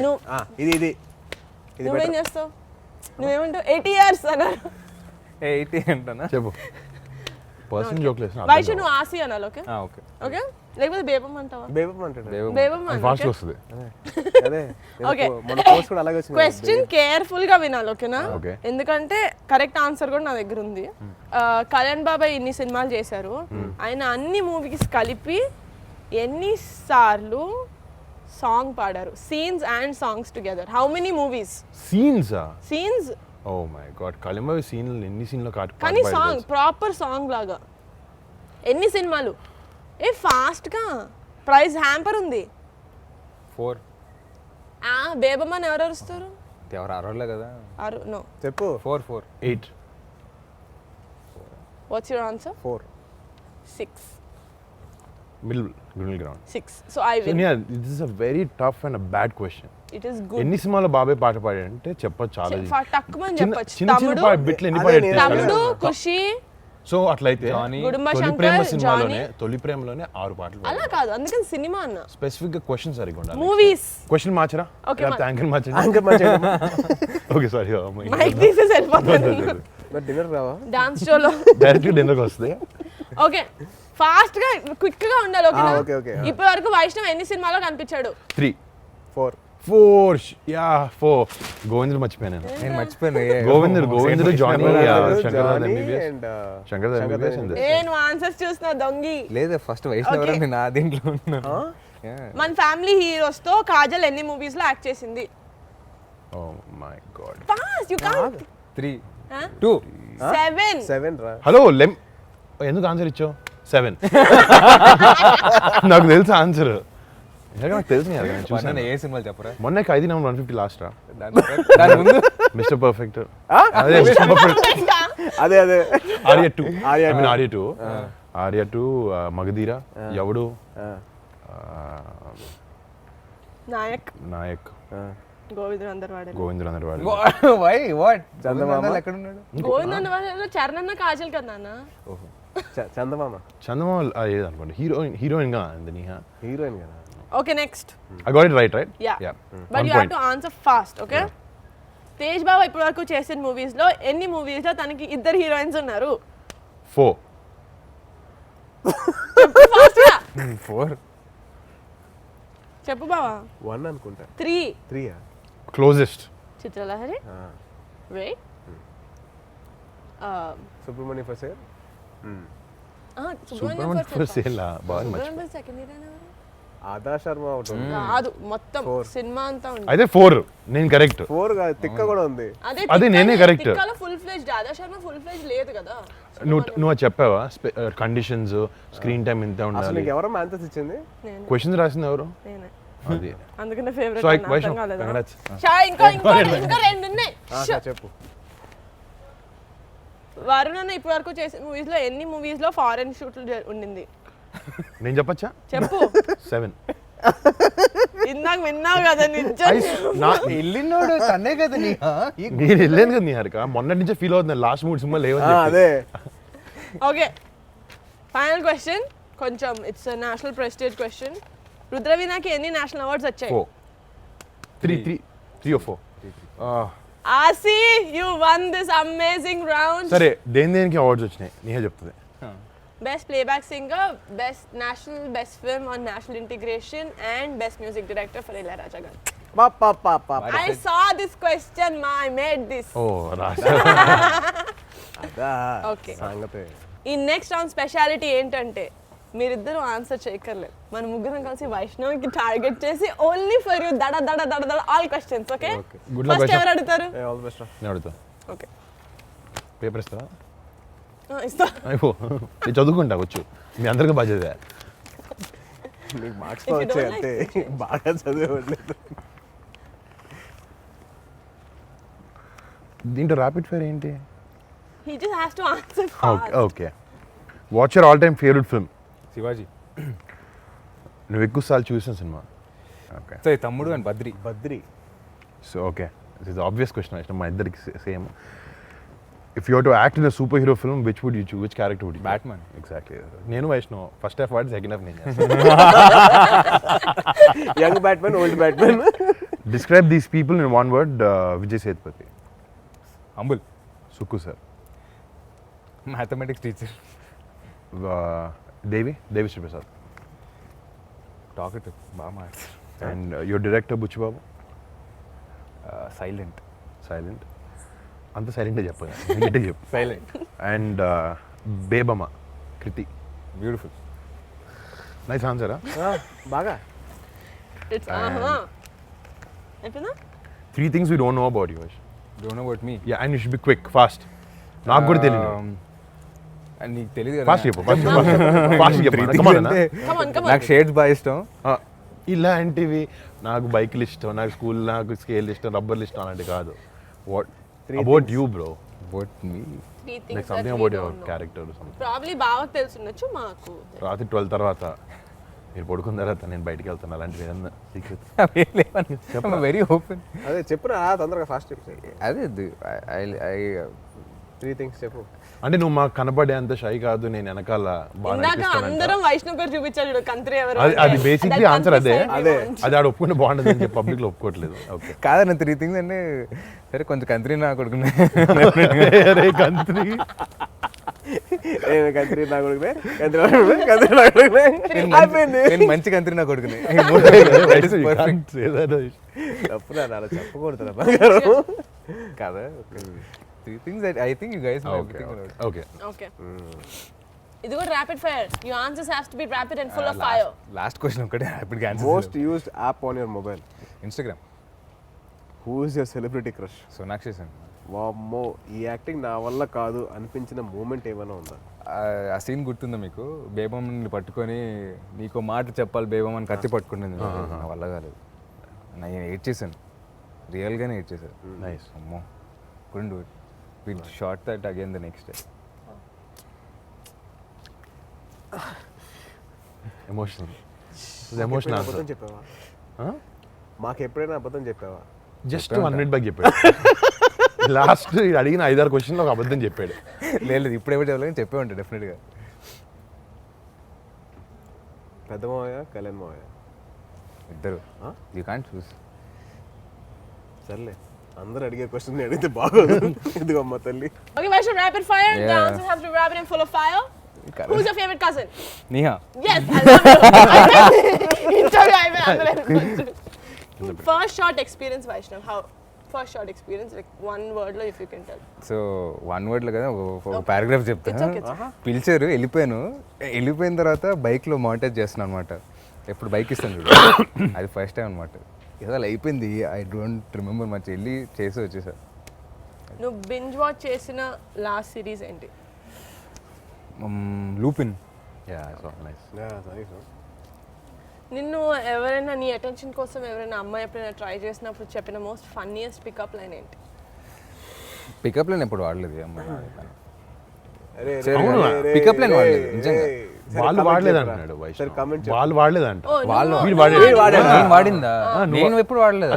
నువ్వు ఇది నువ్వేం చేస్తావు? నువ్వేమంటావు? 80 years అన్నారు. 80 అంటనా? చెప్పు. పర్సన్ జోక్ లేదు. వైషు నువ్వు ఆసి అనాలి. ఓకే ఓకే ఓకే లేకపోతే బేబం అంటావా? బేబం అంటాడు. బేబం ఫాస్ట్ అంటే వస్తుంది. అదే Okay. మన కోర్స్ కూడా అలాగే వచ్చింది. క్వశ్చన్ కేర్ఫుల్ గా వినాలి. ఓకేనా? Okay. ఎందుకంటే కరెక్ట్ ఆన్సర్ కూడా నా దగ్గర ఉంది. కళ్యాణ్ బాబాయ్ ఇన్ని సినిమాలు చేశారు, ఆయన అన్ని మూవీస్ కలిపి ఎన్నిసార్లు సాంగ్ పాడారు? Scenes and songs together. How many movies? Scenes. Oh my God, కలిమ సీన్ ఎన్ని సీన్లో కానీ సాంగ్ ప్రాపర్ సాంగ్ లాగా ఎన్ని సినిమాలు? ఏ ఫాస్ట్ గా ప్రైజ్ హ్యాంపర్ ఉంది. 4 బేబమ్మని ఎవరు అరుస్తారు? ఎవరు అరవలే కదా. నో చెప్పు. 4 8 what's your answer? 4 6 middle ground. 6 so I win. This is a very tough and a bad question. It is good. ఎన్ని సినిమాలో బాబాయ్ పాట పాడాడంటే చెప్పొచ్చు చాలా. టక్కుమని చెప్పొచ్చు. చిన్న చిన్న బిట్లు ఎన్ని పాడాడు? తమ్ముడు, ఖుషి. సో అట్లయితే గుడుంబ తొలి శంకర్, ప్రేమ జానీ. సినిమాలోనే తొలి ప్రేమలోనే 6 పాటలు అలా కాదు, అందుకని సినిమా అన్న. స్పెసిఫిక్ గా క్వశ్చన్ సరిగా ఉండాలి. మూవీస్. క్వశ్చన్ మార్చరా? Okay, యాంకర్ మార్చండి. యాంకర్ మంచిగా ఓకే సారీ. మైక్ తీసేసి వెళ్ళిపోతాను. మరి డిన్నర్ రావా? డాన్స్ షోలో డైరెక్ట్ డిన్నర్కి వస్తుంది. ఓకే ఫాస్ట్ గా క్విక్ గా ఉండాలి. ఓకేనా? Okay okay. ఇప్పటి వరకు వైష్ణవ్ ఎన్ని సినిమాలో కనిపించాడు? 3 4 4 యా 4 గోవిందుడు మర్చిపోయాను నేను. నేను మర్చిపోయాను Govindudu Johnny Shankar Dada Johnny MBBS and Shankar Dada MBBS and this. ఏ నువ్వు ఆన్సర్స్ చూస్తున్నా దొంగి. లేదు ఫస్ట్ వైష్ణవ్ Okay. నేను ఆ దీంట్లో ఉన్నాను. Yeah. మన ఫ్యామిలీ హీరోస్ తో కాజల్ ఎన్ని మూవీస్ లో యాక్ట్ చేసింది? Oh my god. Fast you can't. 3 Huh? 2 7. 7 రా. హలో ఎందుకు ఆన్సర్ ఇచ్చావు 7 నాకు తెలుసు ఆన్సర్ నాకు తెలుసు నేను చూసాను ఏ సినిమాలు చెప్పరా? మొన్న 5 నెంబర్ 150 లాస్ట్ రా దాని ముందు మిస్టర్ పర్ఫెక్ట్ అదే మిస్టర్ పర్ఫెక్ట్ అదే ఆర్య 2 ఆర్య ఐ మీన్ ఆర్య 2 మగధీర ఎవడు నాయక్ నాయక్ గోవింద్ అందరు వాడే. గోవిందుడు అందరు వాడు వై వాట్ చందమామ. ఎక్కడ ఉన్నాడు? గోవింద్ అందరు వాడే చరణ్ కాజల్ కదా నాన్న. చందమామ చందమామ ఏది అనుకోండి హీరోయిన్ గా అందని హీరోయిన్ కదా. Okay next. I got it right yeah yeah but you have to answer fast. Okay Tej బాబా ఇప్పటి వరకు చేసిన మూవీస్ లో ఎన్ని మూవీస్ లో తనకి ఇద్దరు హీరోయిన్స్ ఉన్నారు? 4 4 చెప్పు బావా. 1 అనుకుంటా. 3. 3 closest Chitralahari wait Subramanya for sale. Subramanyam ఫస్ట్ సేలా బాగా మర్చిపోయాను. సెకండ్ హీరోయిన్ ఆదా శర్మ ఒకటి ఉంది. కాదు మొత్తం సినిమా అంతా ఉంది. అయితే 4 నేను కరెక్ట్ 4 కాదు, తిక్క కూడా ఉంది. అదే నేనే correct. తిక్కలో ఫుల్ ఫ్లెజ్డ్ ఆదా శర్మ ఫుల్ ఫ్లెజ్డ్ లేదు కదా. నువ్వు అది చెప్పావా కండిషన్స్ స్క్రీన్ టైం ఎంత అసలు ఉండాలి నీకు ఎవరో ఆన్సర్స్ ఇచ్చింది? నేను క్వశ్చన్స్ రాసింది ఎవరు నేనే అది అందుకనే ఫేవరెట్ సో అర్థం వైష్ణవ్ కాలేదా? congrats. షా ఇంకో రెండు ఉన్నాయి. చెప్పు. వరుణ్ అన్న ఇప్పటి వరకు చేసిన మూవీస్ లో ఎన్ని మూవీస్ లో ఫారెన్ షూట్లు ఉండింది? నేను చెప్పచ్చా చెప్పు. 7 ఇందాక విన్నావు కదా నిజం. వెళ్ళినోడు తనే కదా నీ నేను వెళ్ళాను కదా నీ హరిక మొన్నటి నుంచే ఫీల్ అవుతుంది లాస్ట్ 3 సినిమా లేవు అదే ఓకే ఫైనల్ క్వశ్చన్ కొంచెం ఇట్స్ నేషనల్ ప్రెస్టీజ్ క్వశ్చన్. రుద్రవీణకి ఎన్ని నేషనల్ అవార్డ్స్ వచ్చాయి? 3 or 4 Aasi you won this amazing round. సరే దేనికి అవార్డ్స్ వచ్చినాయి నీహే చెప్తుంది. Best playback singer, best national best film on national integration and best music director for Ilaiyaraaja garu. I saw this question ma I made this. ఓ రాజా అదా Okay. సంగతే. ఈ next round speciality ఏంటంటే మీరిద్దరూ ఆన్సర్ చేయక్కర్లేదు. మన ముగ్గురం కలిసి వైష్ణవ్కి టార్గెట్ చేసి ఓన్లీ ఫర్ యూ దడ దడ దడ దడ all questions. Okay Good luck, first Vaishnav. ఎవరు అడుగుతారు? All the best. నేను అడుగుతా ఓకే పేపర్ ఇస్తావా ఇస్తా. అయిపో నేను చదువుకుంటా వచ్చు మీ అందరికీ బాధ్యత. నీకు మార్క్స్ If you don't వచ్చాయి like అంతే, బాగా చదివేవాళ్ళలేదు. దీంట్లో ర్యాపిడ్ ఫైర్ ఏంటి? He just has to answer fast. Okay what's your all time favourite film? Shivaji. నువ్వు ఎక్కువ సార్లు చూసిన సినిమా? Okay so Thammudu and Badri. Badri. So okay this is obvious question Vaishnav మా ఇద్దరికి same. If you to act in a super hero film which would you which character would you? Batman. Exactly. నేను Vaishnav first half వాడి second half నేను young batsmen, old batmen. Describe these people in one word. Vijay Sethupathi. Humble. Sukku sir. Mathematics teacher. Devi Sriprasad. Talkative బాగా మాట్లాడు. And your director Buchibabu. Silent. Silent. అంత సైలెంట్గా చెప్పదు గట్టిగా చెప్పు. Silent. And Bebamma Krithi. Beautiful. Nice ఆన్సరా? బాగా. It's అయిపోయిందా? 3 things we don't know about you. Don't know about me. Yeah, and you should be quick, fast. నాకు కూడా తెలియదు. నీకు తెలియదు కదా. ఫాస్ట్ చెప్పు ఫాస్ట్ చెప్పు. Come on, come on. నాకు షేడ్స్ బాగా ఇష్టం. ఇలాంటివి నాకు బైక్లు ఇష్టం, నాకు స్కూల్, నాకు స్కేల్ ఇష్టం, రబ్బర్లు ఇష్టం అలాంటివి కాదు. What about you bro? About me. 3 things like that something we about don't your know. Character something. Probably బావకు తెలుసుండొచ్చు మాకు. రాత్రి 12 తర్వాత మీరు పడుకున్న తర్వాత నేను బయటికి వెళ్తాను అలాంటివి ఏదన్నా సీక్రెట్. Very open. అదే చెప్పురా తొందరగా ఫాస్ట్ చెప్పు. అదే 3 things చెప్పు. అంటే నువ్వు మాకు కనపడే అంత షై కాదు, నేను వెనకాల బాగా ఇందాక అనిపిస్తానంట. అందరం వైష్ణవ్ గారు చూపించాడు కంత్రి ఎవరు అది బేసిక్లీ ఆన్సర్ అదే. అదే. అది ఆడ ఒప్పుకుంటే బాగుంటుంది అని చెప్పి పబ్లిక్ లో ఒప్పుకోవట్లేదు. ఓకే కాదన్న 3 things అంటే సరే కొంచెం కంత్రి నా కొడుకున్నా కంత్రి కంత్రి నా కొడుకునే కంత్రి నా కొడుకునే అయిపోయింది. నేను మంచి కంత్రి నా కొడుకుని తప్పురా అలా చెప్పకూడదురా బంగారం. కదా. 3 things that I think you guys know everything about. Okay okay ఇది కూడా rapid fire. Your answers have to be rapid and full of fire. Last question ఒకటే ఇప్పుడు answer. Most used app on your mobile. Instagram. Who is your celebrity crush? Sonakshi Sen. వామ్మో ఈ acting నా వల్ల కాదు అనిపించిన మూమెంట్ ఏమైనా ఉందా? ఆ సీన్ గుర్తుందా మీకు? బేబమ్మని పట్టుకొని నీకు మాట చెప్పాలి బేబమ్ అని కత్తి పట్టుకునేది. నా వల్ల కాలేదు. నేను ఎయిట్ చేశాను, రియల్గానే ఎయిట్ చేశాను. నైస్. అమ్మో couldn't do it. We shot that again the next day. Emotional ఎప్పుడైనా అబద్ధం చెప్పావా? మాకు ఎప్పుడైనా అబద్ధం చెప్పావా? జస్ట్ 1 minute బ్యాక్ చెప్పాడు. లాస్ట్ అడిగిన 5-6 క్వశ్చన్లో ఒక అబద్ధం చెప్పాడు. లేదు ఇప్పుడు ఎవరు చెప్పలేదు, చెప్పే ఉంటాడు డెఫినెట్గా. పెద్ద మావయ్య కళ్యాణ్ మావయ్య ఇద్దరు. యూ కాంట్ చూస్. సర్లే అందరూ అడిగే క్వశ్చన్ అడిగితే బాగోదు. ఎందుకు అమ్మ తల్లి. Okay, Vaishnav, rapid fire. The Yeah. answers have to be rapid and full of fire. Who's your favorite cousin? Neha. Yes, I love you. Interview అయిపోయింది. First shot experience, Vaishnav. How? First shot experience, like one word lo if you can tell. So 1 wordలో కదా ఒక paragraph చెప్తా. It's okay, it's okay. పిలిచారు, వెళ్ళిపోయిన తర్వాత బైక్లో monitor చేస్తున్నాను అనమాట. ఎప్పుడు బైక్ ఇస్తాను చూడు, అది ఫస్ట్ టైం అనమాట. ఏదో అలా అయిపోయింది. I don't remember much. వెళ్ళి చేసి వచ్చేసా. నువ్వు బింజ్ వాచ్ చేసిన లాస్ట్ సిరీస్ ఏంటి? లూపిన్. Yeah so nice. నిన్ను ఎవరైనా నీ అటెన్షన్ కోసం ఎవరైనా అమ్మాయి ఎప్పుడైనా ట్రై చేసినప్పుడు చెప్పిన మోస్ట్ ఫన్నీయెస్ట్ పికప్ లైన్ ఏంటి? పికప్ లైన్ ఎప్పుడు వాడలేదు అమ్మాయి. అరే పికప్ లైన్ వాడలేదు నిజంగా. వాళ్ళు వాడలేదు అంటున్నాడు సరే కామెంట్ వాళ్ళు వాడలేదంట. వాళ్ళు వీడు వాడాడు. నేను వాడిందా? నేను ఎప్పుడు వాడలేదు.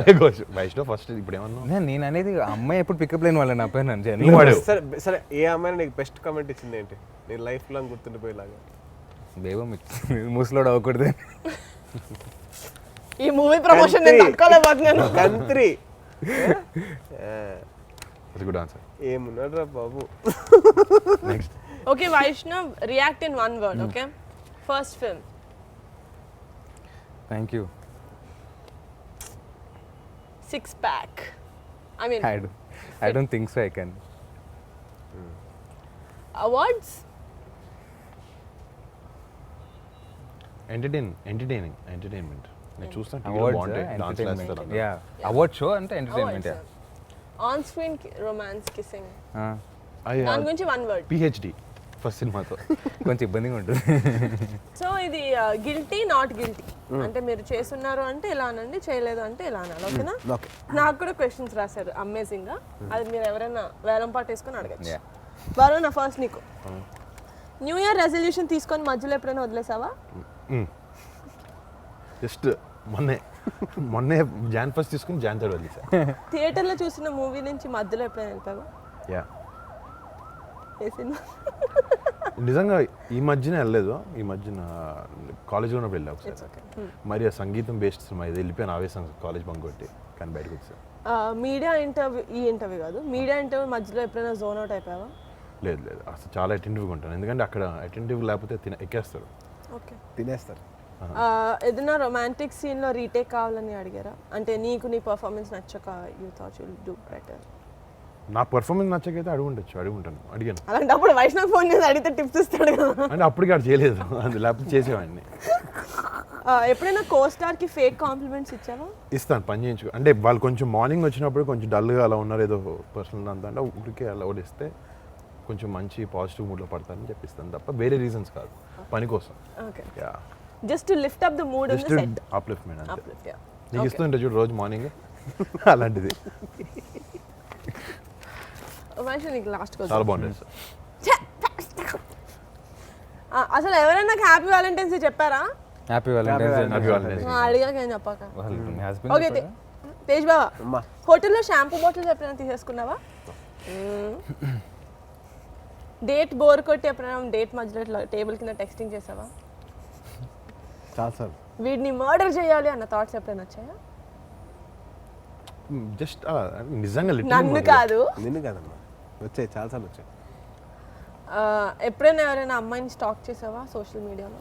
వైష్ణవ్ ఫస్ట్ ఇప్పుడు ఏమన్నా నేను అనేది అమ్మాయి ఎప్పుడు పికప్ లైన్ వాళ్ళ నా పైన నువ్వు వాడావు. సరే సరే ఏ అమ్మాయి నీకు బెస్ట్ కామెంట్ ఇచ్చింది ఏంటి? నీ లైఫ్ లాంగ్ గుర్తుండిపోయేలాగా. బేబం ముసలోడు అవ్వకూడదు. ఈ మూవీ ప్రమోషన్ నేను తట్టుకోలేకపోతున్నాను. కంత్రి గుడ్ ఆన్సర్. ఏమున్నాడు రా బాబు. Next. Okay, Vaishnav, react in one word, okay? First film. Thank you. Six pack. I mean, I don't think so I can. awards? Entertainment. నేను చూస్తాను Awards, బాగుంటాయి, డాన్స్ entertainment. చేస్తారు. Yeah. Award show అంటే entertainment. Awards. On screen romance kissing. అయ్యా దాని గురించి one word. PhD first సినిమాతో కొంచెం ఇబ్బందిగా ఉంటుంది. సో ఇది గిల్టీ నాట్ గిల్టీ అంటే మీరు చేస్తున్నారు అంటే ఇలా అనండి, చేయలేదు అంటే ఇలా అనాలి. ఓకేనా? ఓకే. నాకు కూడా క్వశ్చన్స్ రాశారు అమేజింగ్ గా. అది మీరు ఎవరైనా వేలం పాటు వేసుకొని అడగచ్చు. Yeah. బారు నా ఫస్ట్ నీకు న్యూ ఇయర్ రెజల్యూషన్ తీసుకొని మధ్యలో ఎప్పుడైనా వదిలేసావా? జస్ట్ మొన్నే జాన్ ఫస్ట్ తీసుకుని జాన్ థర్డ్ వదిలేసా. థియేటర్లో చూసిన మూవీ నుంచి మధ్యలో ఎప్పుడైనా వెళ్ళిపోయావా? యా ఏ సినిమా? నిజంగా ఈ మధ్యన వెళ్ళలేదు. ఈ మధ్యన కాలేజ్లో ఉన్నప్పుడు వెళ్ళా ఒకసారి. మరి ఆ సంగీతం బేస్డ్ సినిమా ఇది వెళ్ళిపోయాను ఆవేశం కాలేజ్ బంక్ కొట్టి, కానీ బయటకు వచ్చా. మీడియా ఇంటర్వ్యూ, ఈ ఇంటర్వ్యూ కాదు, మీడియా ఇంటర్వ్యూ మధ్యలో ఎప్పుడైనా జోన్ అవుట్ అయిపోయావా? లేదు అసలు చాలా అటెంటివ్గా ఉంటాను, ఎందుకంటే అక్కడ అటెంటివ్ లేకపోతే ఎక్కేస్తారు, ఓకే తినేస్తారు. ఏదైనా రొమాంటిక్ సీన్లో రీటేక్ కావాలని అడిగారా? అంటే నీకు నీ పర్ఫార్మెన్స్ నచ్చక you thought you will do better. నా పర్ఫార్మెన్స్ నచ్చకైతే అడుగుంటాను. అడిగాను. అలాంటప్పుడు వైష్ణవ్ ఫోన్ చేసి అడిగితే టిప్స్ ఇస్తాడు కదా. అంటే అప్పటికి అక్కడ చేయలేదు, అది లేకపోతే చేసేవాడిని. ఎప్పుడైనా కోస్టార్ కి ఫేక్ కాంప్లిమెంట్స్ ఇచ్చావా? ఇస్తాను, పని చేయించుకో. అంటే వాళ్ళు కొంచెం మార్నింగ్ వచ్చినప్పుడు కొంచెం డల్గా అలా ఉన్నారు, ఏదో పర్సనల్ అంతా అంటే ఊరికే అలా ఓడిస్తే కొంచెం మంచి పాజిటివ్ మూడ్లో పడతారని చెప్పిస్తాను తప్ప వేరే రీజన్స్ కాదు, పని కోసం. Okay, yeah, just to lift up the mood in the set. Upliftment అంతే. Uplift, yeah. నీకు ఇస్తుంటే చూడు రోజు మార్నింగ్ అలాంటిది వైష్ణవ్ నీకు లాస్ట్ చాలా క్వశ్చన్. బాగుంటుంది సార్. అసలు ఎవరైనా నాకు హ్యాపీ వ్యాలంటైన్స్ డే చెప్పారా? Happy Valentine's Happy Valentine's Day. అడిగాక ఏం చెప్పాక. మీ ఓకే, హస్బెండ్ తేజ్ బావా, అమ్మా హోటల్లో షాంపూ బాటిల్స్ ఎప్పుడైనా తీసేసుకున్నావా? డేట్ బోర్ కొట్టి ఎప్పుడైనా డేట్ మధ్యలో ఇట్లా టేబుల్ కింద టెక్స్టింగ్ చేసావా? చాలా సార్. వీడిని మర్డర్ చేయాలి అన్న థాట్స్ ఎప్పుడైనా వచ్చాయా? జస్ట్ నిజంగా నన్ను కాదు. నిన్ను కాదమ్మా, వచ్చాయి చాలాసార్లు వచ్చాయి. ఎప్పుడైనా ఎవరైనా అమ్మాయిని స్టాక్ చేసావా సోషల్ మీడియాలో?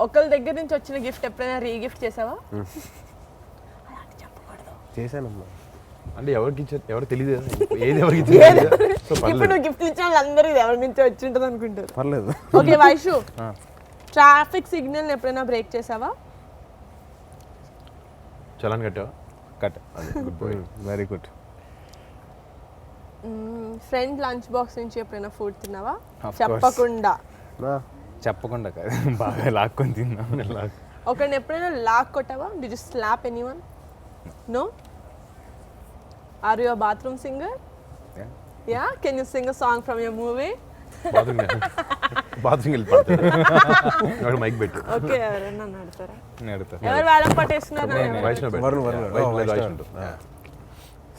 ఒకళ్ళ దగ్గర నుంచి వచ్చిన గిఫ్ట్ ఎప్పుడైనా రీగిఫ్ట్ చేసావా? అలాంటి చెప్పకూడదు. చేశానమ్మా. అంటే ఎవరికి ఇచ్చారు ఎవరు తెలియదు ఏది ఎవరికి ఇచ్చారు సో ఇప్పుడు నువ్వు గిఫ్ట్ ఇచ్చిన వాళ్ళందరూ ఇది ఎవరి నుంచి వచ్చి ఉంటుంది అనుకుంటారు. పర్లేదు. ఓకే వైషు, ట్రాఫిక్ సిగ్నల్ ఎప్పుడైనా బ్రేక్ చేసావా? చలాన్ కట్టావా? Cut good boy. Very good. Friend lunch box నుంచి ఎప్పుడైనా ఫుడ్ తిన్నావా? Of course. చెప్పకుండా. చెప్పకుండా కాదు, బాగా లాక్కొని తిన్నాం. ఒకరిని ఎప్పుడైనా లాక్ కొట్టావా? Did you slap anyone? No? Are you a bathroom singer? Yeah? Can you sing a song from your movie? Bathroom వెళ్ళి పడతాడు మైక్ పెట్టి. ఓకే, ఎవరైనా నడతారా? నడుతా ఎవరు వేలం పట్టేస్తున్నారు? వైష్ణవ్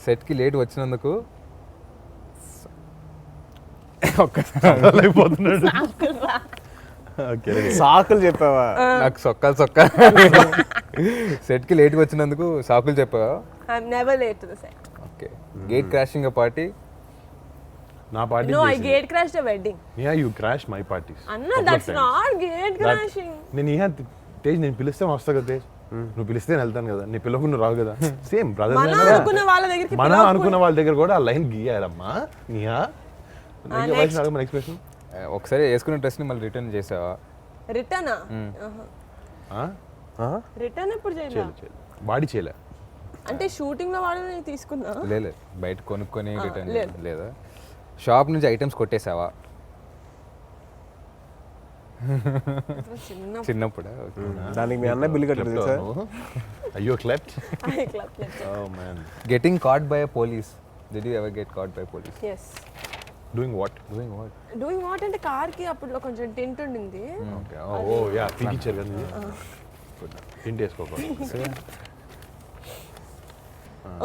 సెట్కి లేట్ వచ్చినందుకు అయిపోతున్నాడు. సాకులు చెప్పావా? నాకు సొక్కాలు సెట్కి లేట్గా వచ్చినందుకు సాకులు చెప్పావా? I'm never late to the set. Okay. Gate crashing party? నా party No, I gate crashed a wedding. Yeah, you crashed my parties. Anna, that's not gate crashing. నేను తేజ్ నేను పిలిస్తే వస్తా కదా తేజ్, నువ్వు పిలిస్తే నేను వెళ్తాను కదా, నీ పిల్లకు నువ్వు రావు కదా. సేమ్ బ్రదర్ మనం అనుకున్న వాళ్ళ దగ్గరికి మనం అనుకున్న వాళ్ళ దగ్గర కూడా ఆ లైన్ గీయాలమ్మా. నియా ఎక్స్ప్రెషన్ ఒకసారి వేసుకున్న డ్రెస్ని మళ్ళీ రిటర్న్ చేసావా? రిటర్నా? రిటర్న్ ఎప్పుడు చేయలే. బాడీ చేయలే అంటే షూటింగ్ లో వాడని తీసుకున్నా? లేదు, బయట కొనుక్కొని రిటర్న్ లేదా? షాప్ నుంచి ఐటమ్స్ కొట్టేసావా? చిన్నప్పుడు. దానికి మీ అన్న బిల్లు కట్టారు సార్. అయ్యో క్లెప్ట్. Oh man. Getting caught by a police. Did you ever get caught by police? Yes. Doing what? Doing what అంటే కార్ కి అప్పుడు కొంచెం టింట్ ఉండింది. Okay. Oh yeah, పీకిచ్చారు కదా. టింట్ వేసుకోకూడదు.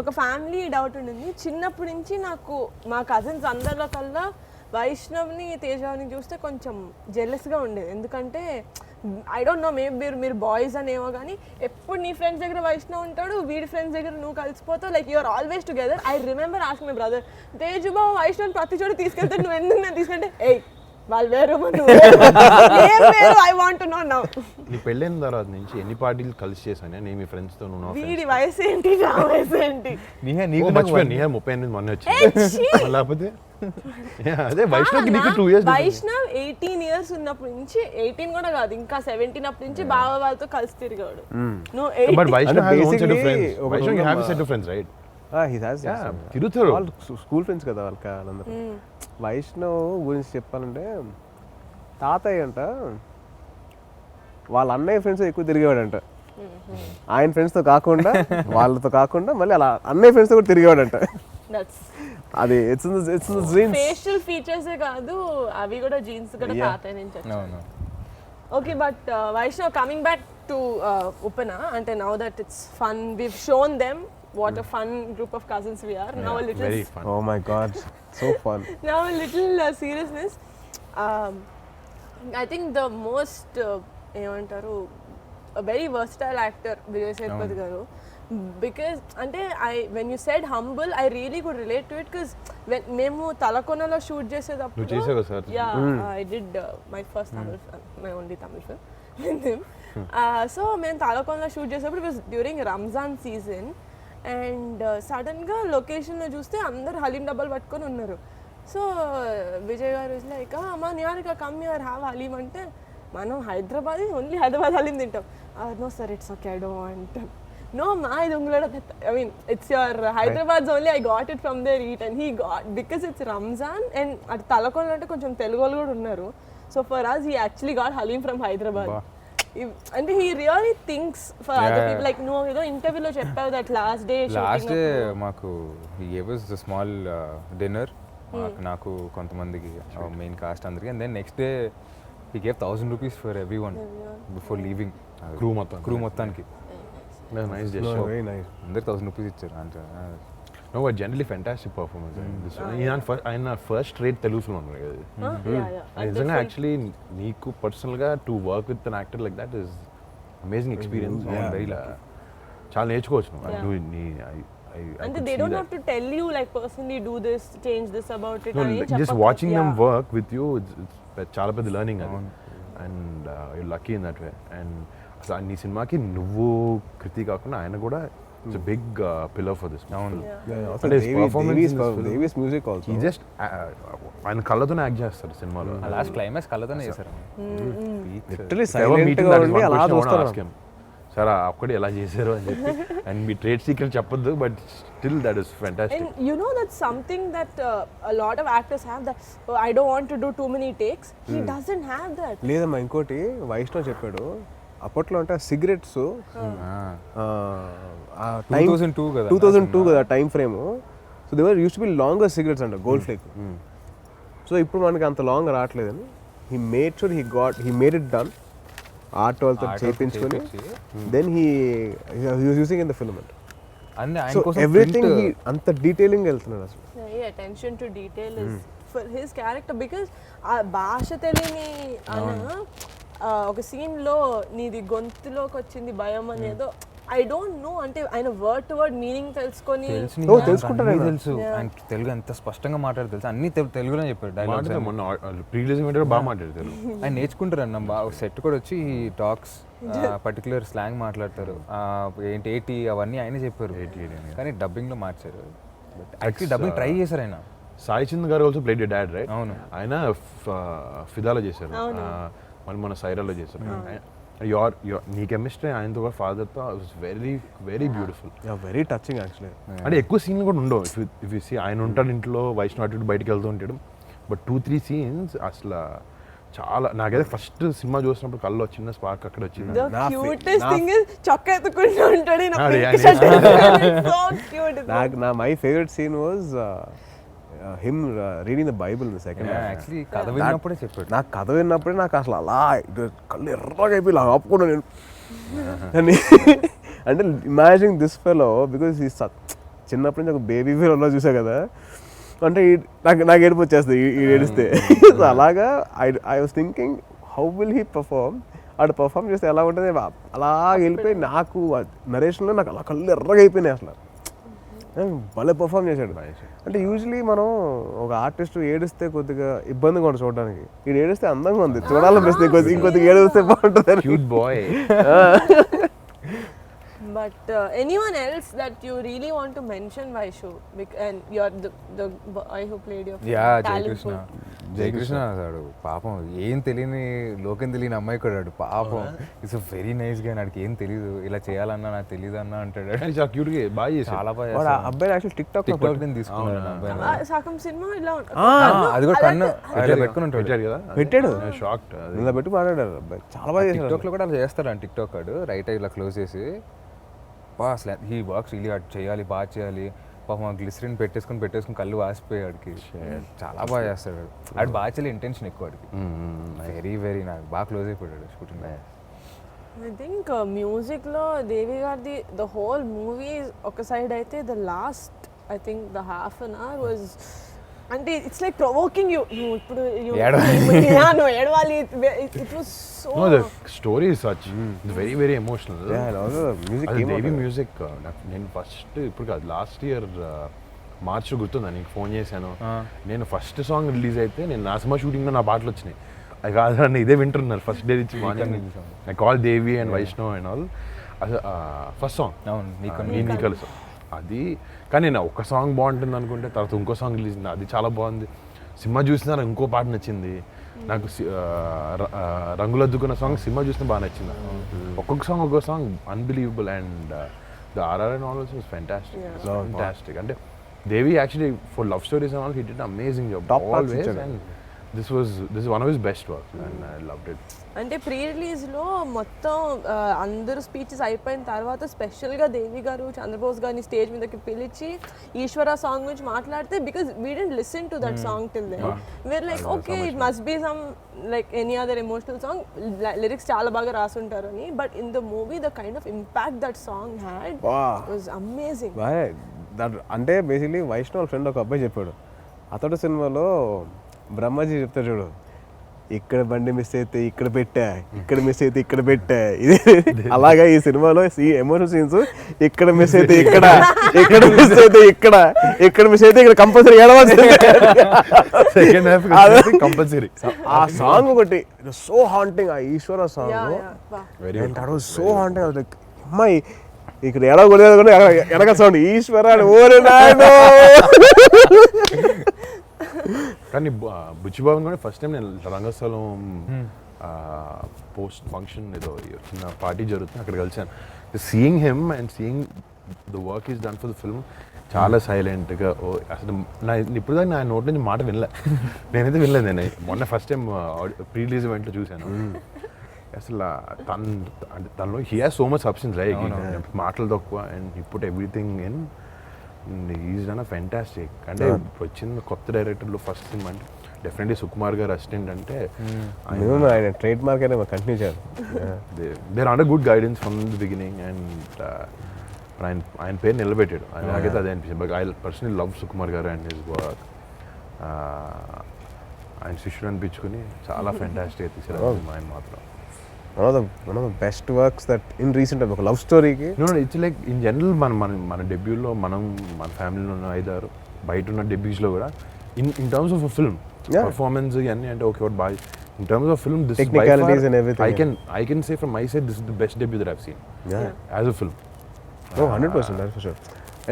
ఒక ఫ్యామిలీ డౌట్ ఉండింది చిన్నప్పటి నుంచి నాకు. మా కజిన్స్ అందరిలో కల్లా వైష్ణవ్ని తేజాని చూస్తే కొంచెం జెలస్గా ఉండేది. ఎందుకంటే ఐ డోంట్ నో, మేబీ మీరు బాయ్స్ అనేమో కానీ ఎప్పుడు నీ ఫ్రెండ్స్ దగ్గర వైష్ణవ్ ఉంటాడు, వీడి ఫ్రెండ్స్ దగ్గర నువ్వు కలిసిపోతావు, like you're always together. I remember ask my brother, Teju Babu Vaishnav ప్రతి చోట తీసుకెళ్తాడు, నువ్వు ఎందుకు నేను తీసుకుంటే ఏయ్ వాళ్ళు వేరు I want to no now. నీ పెళ్ళైన తర్వాత నుంచి ఎన్ని పార్టీలు కలిసి చేశాను నేను మీ ఫ్రెండ్స్తో? నువ్వు వీడి వయసు ఏంటి, నా వయసు ఏంటి? మర్చిపోయాను. 38 మొన్న వచ్చింది లేకపోతే అదే వైష్ణవ్కి నీకు 2 years. వైష్ణవ్ 18 years ఉన్నప్పటి నుంచి, 18 కూడా కాదు ఇంకా 17 అప్పటి నుంచి బావ వాళ్ళతో కలిసి తిరిగాడు. నువ్వు but Vaishnav has own set of friends. Vaishnav you have a set of friends, right? తిరుగుతారు వాళ్ళు స్కూల్ ఫ్రెండ్స్ కదా వాళ్ళందరూ. వైష్ణవ్ గురించి చెప్పాలంటే తాతయ్య అంట వాళ్ళ అన్నయ్య ఫ్రెండ్స్ ఎక్కువ తిరిగేవాడంట. ఆయన ఫ్రెండ్స్తో కాకుండా వాళ్ళతో కాకుండా మళ్ళీ అలా అన్నయ్య ఫ్రెండ్స్తో కూడా తిరిగేవాడంట. అది ఫేషియల్ ఫీచర్స్ కాదు, అవి కూడా జీన్స్ కూడా తాతయ్య నుంచి వచ్చాయి. Okay, but Vaishnav coming back to Uppena, అంటే now that it's fun, we've shown them what a fun group of cousins we are. Now a little very fun. Oh my god, so fun. Now a little seriousness. I think the most ఏమంటారు a very versatile actor Vijay Sethupathi garu, because ante when you said humble, I really could relate to it, because when మేము తలకొనలో shoot చేసేటప్పుడు నువ్వు చేసావు sir? I did my first Tamil film, my only Tamil film with him. So మేము తలకొనలో shoot చేసేటప్పుడు it was during Ramzan season, and సడన్గా లొకేషన్లో చూస్తే అందరు హలీం డబ్బాలు పట్టుకొని ఉన్నారు. సో విజయ్ గారు ఇస్ లైక్ అమ్మా Niharika come here have haleem అంటే, మనం హైదరాబాద్ ఓన్లీ హైదరాబాద్ హలీం తింటాం. No sir it's okay I don't want. No మా ఇది ఉంగళ I mean it's your Hyderabad only, I got it from there eat and he got, because it's Ramzan and అటు తలకొండ అంటే కొంచెం తెలుగు వాళ్ళు కూడా ఉన్నారు. So for us he actually got haleem from Hyderabad. అంటే he really thinks for other people. Like నువ్వు ఏదో ఇంటర్వ్యూలో చెప్పావు దట్ లాస్ట్ డే మాకు he gave us a small dinner, నాకు కొంతమందికి మెయిన్ కాస్ట్ అందరికి, and then next day he gave 1000 rupees for everyone before leaving. Crew మొత్తానికి. Nice gesture. Very nice. అందరికి 1000 rupees ఇచ్చారు అంటే. No, but generally fantastic performance. ఆయన first rate Telugu film అన్నారు కదా. నిజంగా యాక్చువల్లీ నీకు పర్సనల్గా to work with an actor like that is amazing experience. Very చాలా నేర్చుకోవచ్చు నువ్వు. అంటే they don't have to tell you like personally do this, change this about it. అని జస్ట్ చెప్పక్కర్లేదు. Watching them Yeah. Work with you చాలా పెద్ద learning అది and you lucky in that way and అసలు నీ సినిమాకి నువ్వు కృతి కాకుండా ఆయన కూడా it's big pillar for this అవును And his performance in this film. Davies music also. ఈ జస్ట్ ఆయన కళ్ళతోనే యాక్ట్ చేస్తారు సినిమాలో లాస్ట్ క్లైమాక్స్ కళ్ళతోనే చేశారు Literally If ever silent meeting గా that is ఉండి one అలా question I wanna చూస్తారు. ask him. సార్ ఒక్కటి ఎలా చేశారు అని చెప్పి అండ్ మీ ట్రేడ్ సీక్రెట్ చెప్పొద్దు but still that is fantastic And you know that's something that a lot of actors have that I don't want to do too many takes. He doesn't have that. లేదమ్మా ఇంకోటి వైష్ణవ్ చెప్పాడు అప్పట్లో అంటే cigarettes 2002 కదా 2002 కదా time frame so there use to be longer cigarettes అంట Gold Flake so ఇప్పుడు మనకి అంత లాంగ్ రావట్లేదని he made sure he made it done art వాళ్ళతో చేయించుకొని then he using in the film అన్ని ఆయన సో కోసం ఎవ్రీథింగ్ అంత డీటెయిలింగ్ వెళ్తున్నాడు అసలు Yeah, attention to detail is for his character because ఆ భాష తెలియని అన్న ఒక scene లో నీది గొంతులోకి వచ్చింది భయం అనేదో ఐ డోంట్ నో అంటే ఆయన వర్డ్ టు వర్డ్ మీనింగ్ తెలుసుకొని తెలుసుకుంటారు ఆయన. తెలుసు ఆయన తెలుగు ఎంత స్పష్టంగా మాట్లాడు తెలుసు అన్ని తెలుగులో చెప్పాడు డైలాగ్స్ మొన్న ప్రీవియస్ బాగా మాట్లాడతారు ఆయన నేర్చుకుంటారు అన్న బాగా సెట్ కూడా వచ్చి టాక్స్ పర్టికులర్ స్లాంగ్ మాట్లాడతారు ఏంటి ఏటి అవన్నీ ఆయనే చెప్పారు కానీ డబ్బింగ్ లో మార్చారు యాక్చువల్లీ డబ్బింగ్ ట్రై చేశారు ఆయన సాయి చంద్ గారు ఆల్సో ప్లేడ్ డాడ్ రైట్ అవును. ఆయన ఫిదాలో చేశారు మళ్ళీ మన సైరాలో చేశారు యువర్ నీ కెమిస్ట్రీ ఆయనతో కూడా ఫాదర్తో was very very beautiful very touching actually అంటే ఎక్కువ సీన్లు కూడా ఉండవు ఇఫ్ యూ సీ ఆయన ఉంటాడు ఇంట్లో వైష్ణవ్ అటు బయటకు వెళ్తూ ఉంటాడు బట్ 2-3 సీన్స్ అసలు చాలా నాకైతే ఫస్ట్ సినిమా చూసినప్పుడు కళ్ళు చిన్న స్పార్క్ అక్కడ వచ్చింది the cutest thing is చొక్కా ఎత్తుకుంటూ ఉంటాడు in a అదే, pink అదే. shirt. It's so cute. నా my favourite scene was him reading the Bible second actually కథ విన్నప్పుడే చెప్పాడు నాకు కథ విన్నప్పుడే నాకు అసలు అలా ఇది కళ్ళు ఎర్రగా అయిపోయి ఇలా ఆపుకున్నా నేను అని అంటే ఇమాజిన్ దిస్ ఫెలో బికాస్ ఈ చిన్నప్పటి నుంచి ఒక బేబీ ఫెలో చూసా కదా అంటే నాకు ఏడుపు వచ్చేస్తుంది ఈ ఏడిస్తే సో అలాగా I was thinking how will he perform ఆడు పర్ఫార్మ్ చేస్తే ఎలా ఉంటుంది అలా వెళ్ళిపోయి నాకు నరేషన్లో నాకు అలా కళ్ళు ఎర్రగా అయిపోయినాయి అసలు భలే పర్ఫామ్ చేశాడు అంటే యూజువలీ మనం ఒక ఆర్టిస్ట్ ఏడిస్తే కొద్దిగా ఇబ్బందిగా ఉంటుంది చూడడానికి ఇది ఏడిస్తే అందంగా ఉంది చూడాలనిపిస్తుంది ఇంకొద్దిగా ఏడిస్తే బాగుంటుంది cute boy But anyone else that you really want to mention Vaishu and you're the boy who played your talent food. Jayakrishna అన్నాడు పాపం ఏం తెలియని లోకం తెలియని అమ్మాయి కూడా పాపం ఇట్స్ వెరీ నైస్ గా నాకు ఏం తెలియదు ఇలా చేయాలన్నా నాకు తెలియదు అన్న అంటాడు చాలా క్యూట్ గా బాగా చేశాడు చాలా బాగా వాడు ఆ అబ్బాయి యాక్చువల్ టిక్ టాక్ టిక్టాక్ నేను తీసుకున్నాను అబ్బాయి సగం సినిమా ఇలా అది కూడా కన్ను ఇలా పెట్టుకుని ఉంటాడు పెట్టాడు కదా పెట్టాడు షాక్డ్ ఇలా పెట్టి మాట్లాడారు అబ్బాయి చాలా బాగా చేశాడు టిక్టాక్ లో కూడా అలా చేస్తాడు అని టిక్టాక్ వాడు రైట్ ఇలా క్లోజ్ చేసి బా అసలు హీ వర్క్స్ రియలీ హార్డ్ చేయాలి బాగా చేయాలి పాపం గ్లిసరిన్ పెట్టేసుకుని కళ్ళు వాసిపోయాడికి చాలా బాగా చేస్తాడు ఆడు బాగా చేయాలి ఇంటెన్షన్ ఎక్కువ వాడికి వెరీ వెరీ నాకు బాగా క్లోజ్ అయిపోయాడు షూటింగ్ I think music లో దేవి గారిది the whole movie ఒక సైడ్ అయితే the last I think the half an hour was అంటే it's like provoking you నువ్వు ఇప్పుడు నువ్వు ఏడవాలి it was so No, the story is such. It's very, very emotional. Music అది దేవి మ్యూజిక్ నేను first ఇప్పుడు కాదు లాస్ట్ ఇయర్ మార్చ్ గుర్తుందా నీకు ఫోన్ చేశాను నేను ఫస్ట్ సాంగ్ రిలీజ్ అయితే నేను నా సినిమా షూటింగ్లో నా పాటలు వచ్చినాయి అది కాదు ఇదే వింటున్నారు ఫస్ట్ డే నుంచి morning I call Devi and Vaishnav and all అది ఫస్ట్ సాంగ్ అవును నీ కలుసు అది కానీ నేను ఒక సాంగ్ బాగుంటుంది అనుకుంటే తర్వాత ఇంకో సాంగ్ రిలీజ్ అయింది అది చాలా బాగుంది సినిమా చూసినా ఇంకో పాట నచ్చింది నాకు రంగులద్దుకున్న సాంగ్ సినిమా చూస్తే బాగా నచ్చింది ఒక్కొక్క song unbelievable and the RR and all was fantastic అంటే Devi actually for love stories and all he did amazing job Top marks always ఇచ్చాడు. And this is one of his best works and I loved it. అంటే pre రిలీజ్లో మొత్తం అందరూ speeches అయిపోయిన తర్వాత స్పెషల్గా దేవి గారు చంద్రబోస్ గారిని స్టేజ్ మీదకి పిలిచి ఈశ్వర సాంగ్ గురించి మాట్లాడితే because we didn't listen to that song till then we're like okay it must be some like any other emotional song lyrics చాలా బాగా రాసుంటారు అని but in the movie the kind of impact that song had was amazing అంటే basically Vaishnav friend ఒక అబ్బాయి చెప్పాడు అతడు సినిమాలో బ్రహ్మాజీ చెప్తాడు చూడు ఇక్కడ బండి మిస్ అయితే ఇక్కడ పెట్టా, ఇక్కడ మిస్ అయితే ఇక్కడ పెట్టా. ఇది అలాగా ఈ సినిమాలో ఎమోషన్ సీన్స్ ఇక్కడ మిస్ అయితే ఇక్కడ, ఇక్కడ మిస్ అయితే ఇక్కడ, ఇక్కడ మిస్ అయితే ఇక్కడ కంపల్సరీ ఏడవలసిందే. Second half compulsory. ఆ సాంగ్ ఒకటి సో హాంటింగ్, ఆ Eeshwara song very so haunting. Like అమ్మాయి ఇక్కడ ఎడగొలేదు కూడా ఎనక సౌండ్ ఈశ్వర ఓరే నాయనో. కానీ బుచ్చిబాబుని కూడా ఫస్ట్ టైం నేను రంగస్థలం పోస్ట్ ఫంక్షన్ ఏదో చిన్న పార్టీ జరుగుతుంది అక్కడ కలిసాను. Seeing him and seeing the work is done for the film చాలా సైలెంట్గా. అసలు ఇప్పుడు దాకా నా నోట్ నుంచి మాట వినలే, నేనైతే వినలేదు. నేను మొన్న ఫస్ట్ టైం ప్రీ రిలీజ్ ఈవెంట్లో చూశాను. అసలు తనలో he has so much substance right, మాటలు తక్కువ and he put everything in. Is done a fantastic. అంటే వచ్చిన కొత్త డైరెక్టర్లో ఫస్ట్ సినిమా అంటే డెఫినెట్లీ సుకుమార్ గారు అసిస్టెంట్ అంటే ఆయన ట్రేడ్ మార్క్ అయినా కంటిన్యూ చేయాలి. There under good guidance from the beginning and ఆయన పేరు నిలబెట్టాడు. నాకైతే అదే అనిపించింది. But I personally love Sukumar garu and his work. ఆయన శిష్యుడు అనిపించుకుని చాలా ఫెంటాస్టిక్గా తీసారు ఆయన మాత్రం. one of the best works that in recent time, ఒక లవ్ స్టోరీకి ఇట్స్ లైక్ ఇన్ జనరల్ మన డెబ్యూలో మన ఫ్యామిలీలో ఉన్న 5-6 బయట ఉన్న డెబ్యూస్లో కూడా in terms of film performance ఇవన్నీ అంటే okay boy. In terms of film this technicalities and everything, I can say from my side this is the best debut that I've seen as a film. 100% that's for sure.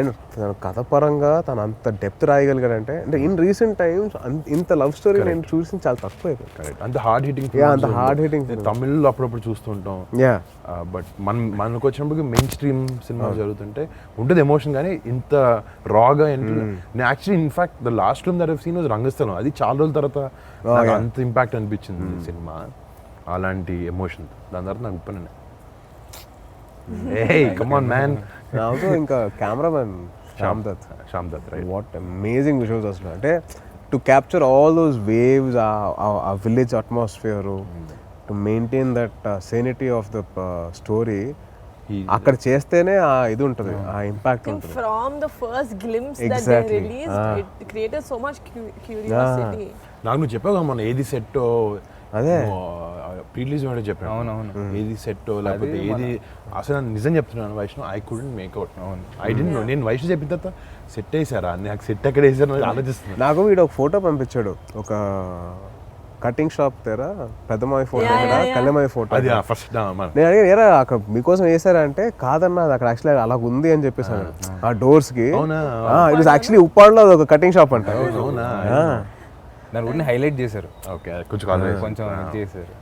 And తన కథ పరంగా తను అంత depth రాయగలిగాడంటే, అంటే in recent times ఇంత love story నేను చూసి చాలా తక్కువ అయిపోయింది. కరెక్ట్. అంత హార్డ్ హిట్టింగ్, అంత హార్డ్ హిట్టింగ్ తమిళ్లో అప్పుడప్పుడు చూస్తుంటాం. బట్ మనకు వచ్చినప్పుడు మెయిన్ స్ట్రీమ్ సినిమా జరుగుతుంటే ఉంటుంది ఎమోషన్, కానీ ఇంత రాగా నేను actually in fact the last film that I've seen was Rangasthalam. అది చాలా రోజుల తర్వాత అంత ఇంపాక్ట్ అనిపించింది సినిమా, అలాంటి ఎమోషన్. దాని తర్వాత నాకు ఉప్పనే hey come on man. also ఇంకా cameraman Shyam Dutt right, what amazing visuals అసలు. అంటే to capture all those waves, ఆ village atmosphere, to maintain that sanity of the story అక్కడ చేస్తేనే ఆ ఇది ఉంటుంది, ఆ ఇంపాక్ట్ ఉంటుంది. From the first glimpse that they released it created so much curiosity. నాకు నువ్వు చెప్పావు కదా మన ఏది సెట్ అదే ప్రీ రిలీజ్ అంటే చెప్పాను. అవునవును. ఏది సెట్ లేకపోతే ఏది అసలు నిజం చెప్తున్నాను Vaishnav, I couldn't make out. I didn't know. నేను వైష్ణవ్ చెప్పిన తర్వాత సెట్ వేసారా, నాకు సెట్ ఎక్కడ వేసారు ఆలోచిస్తున్నాను. నాకు వీడు ఒక ఫోటో పంపించాడు, ఒక కటింగ్ షాప్ దగ్గర పెద్దమావి ఫోటో, కళ్యామావి ఫోటో. అది ఫస్ట్ నేను అడిగాను ఏరా అక్కడ మీకోసం వేసారా అంటే, కాదన్నా అది అక్కడ యాక్చువల్లీ అలా ఉంది అని చెప్పేసాను. ఆ డోర్స్ కి ఇట్ వాస్ యాక్చువల్లీ ఉప్పాడులో ఒక కటింగ్ షాప్ అంట. దాని గురించి హైలైట్ చేశారు. ఓకే కొంచెం చేశారు.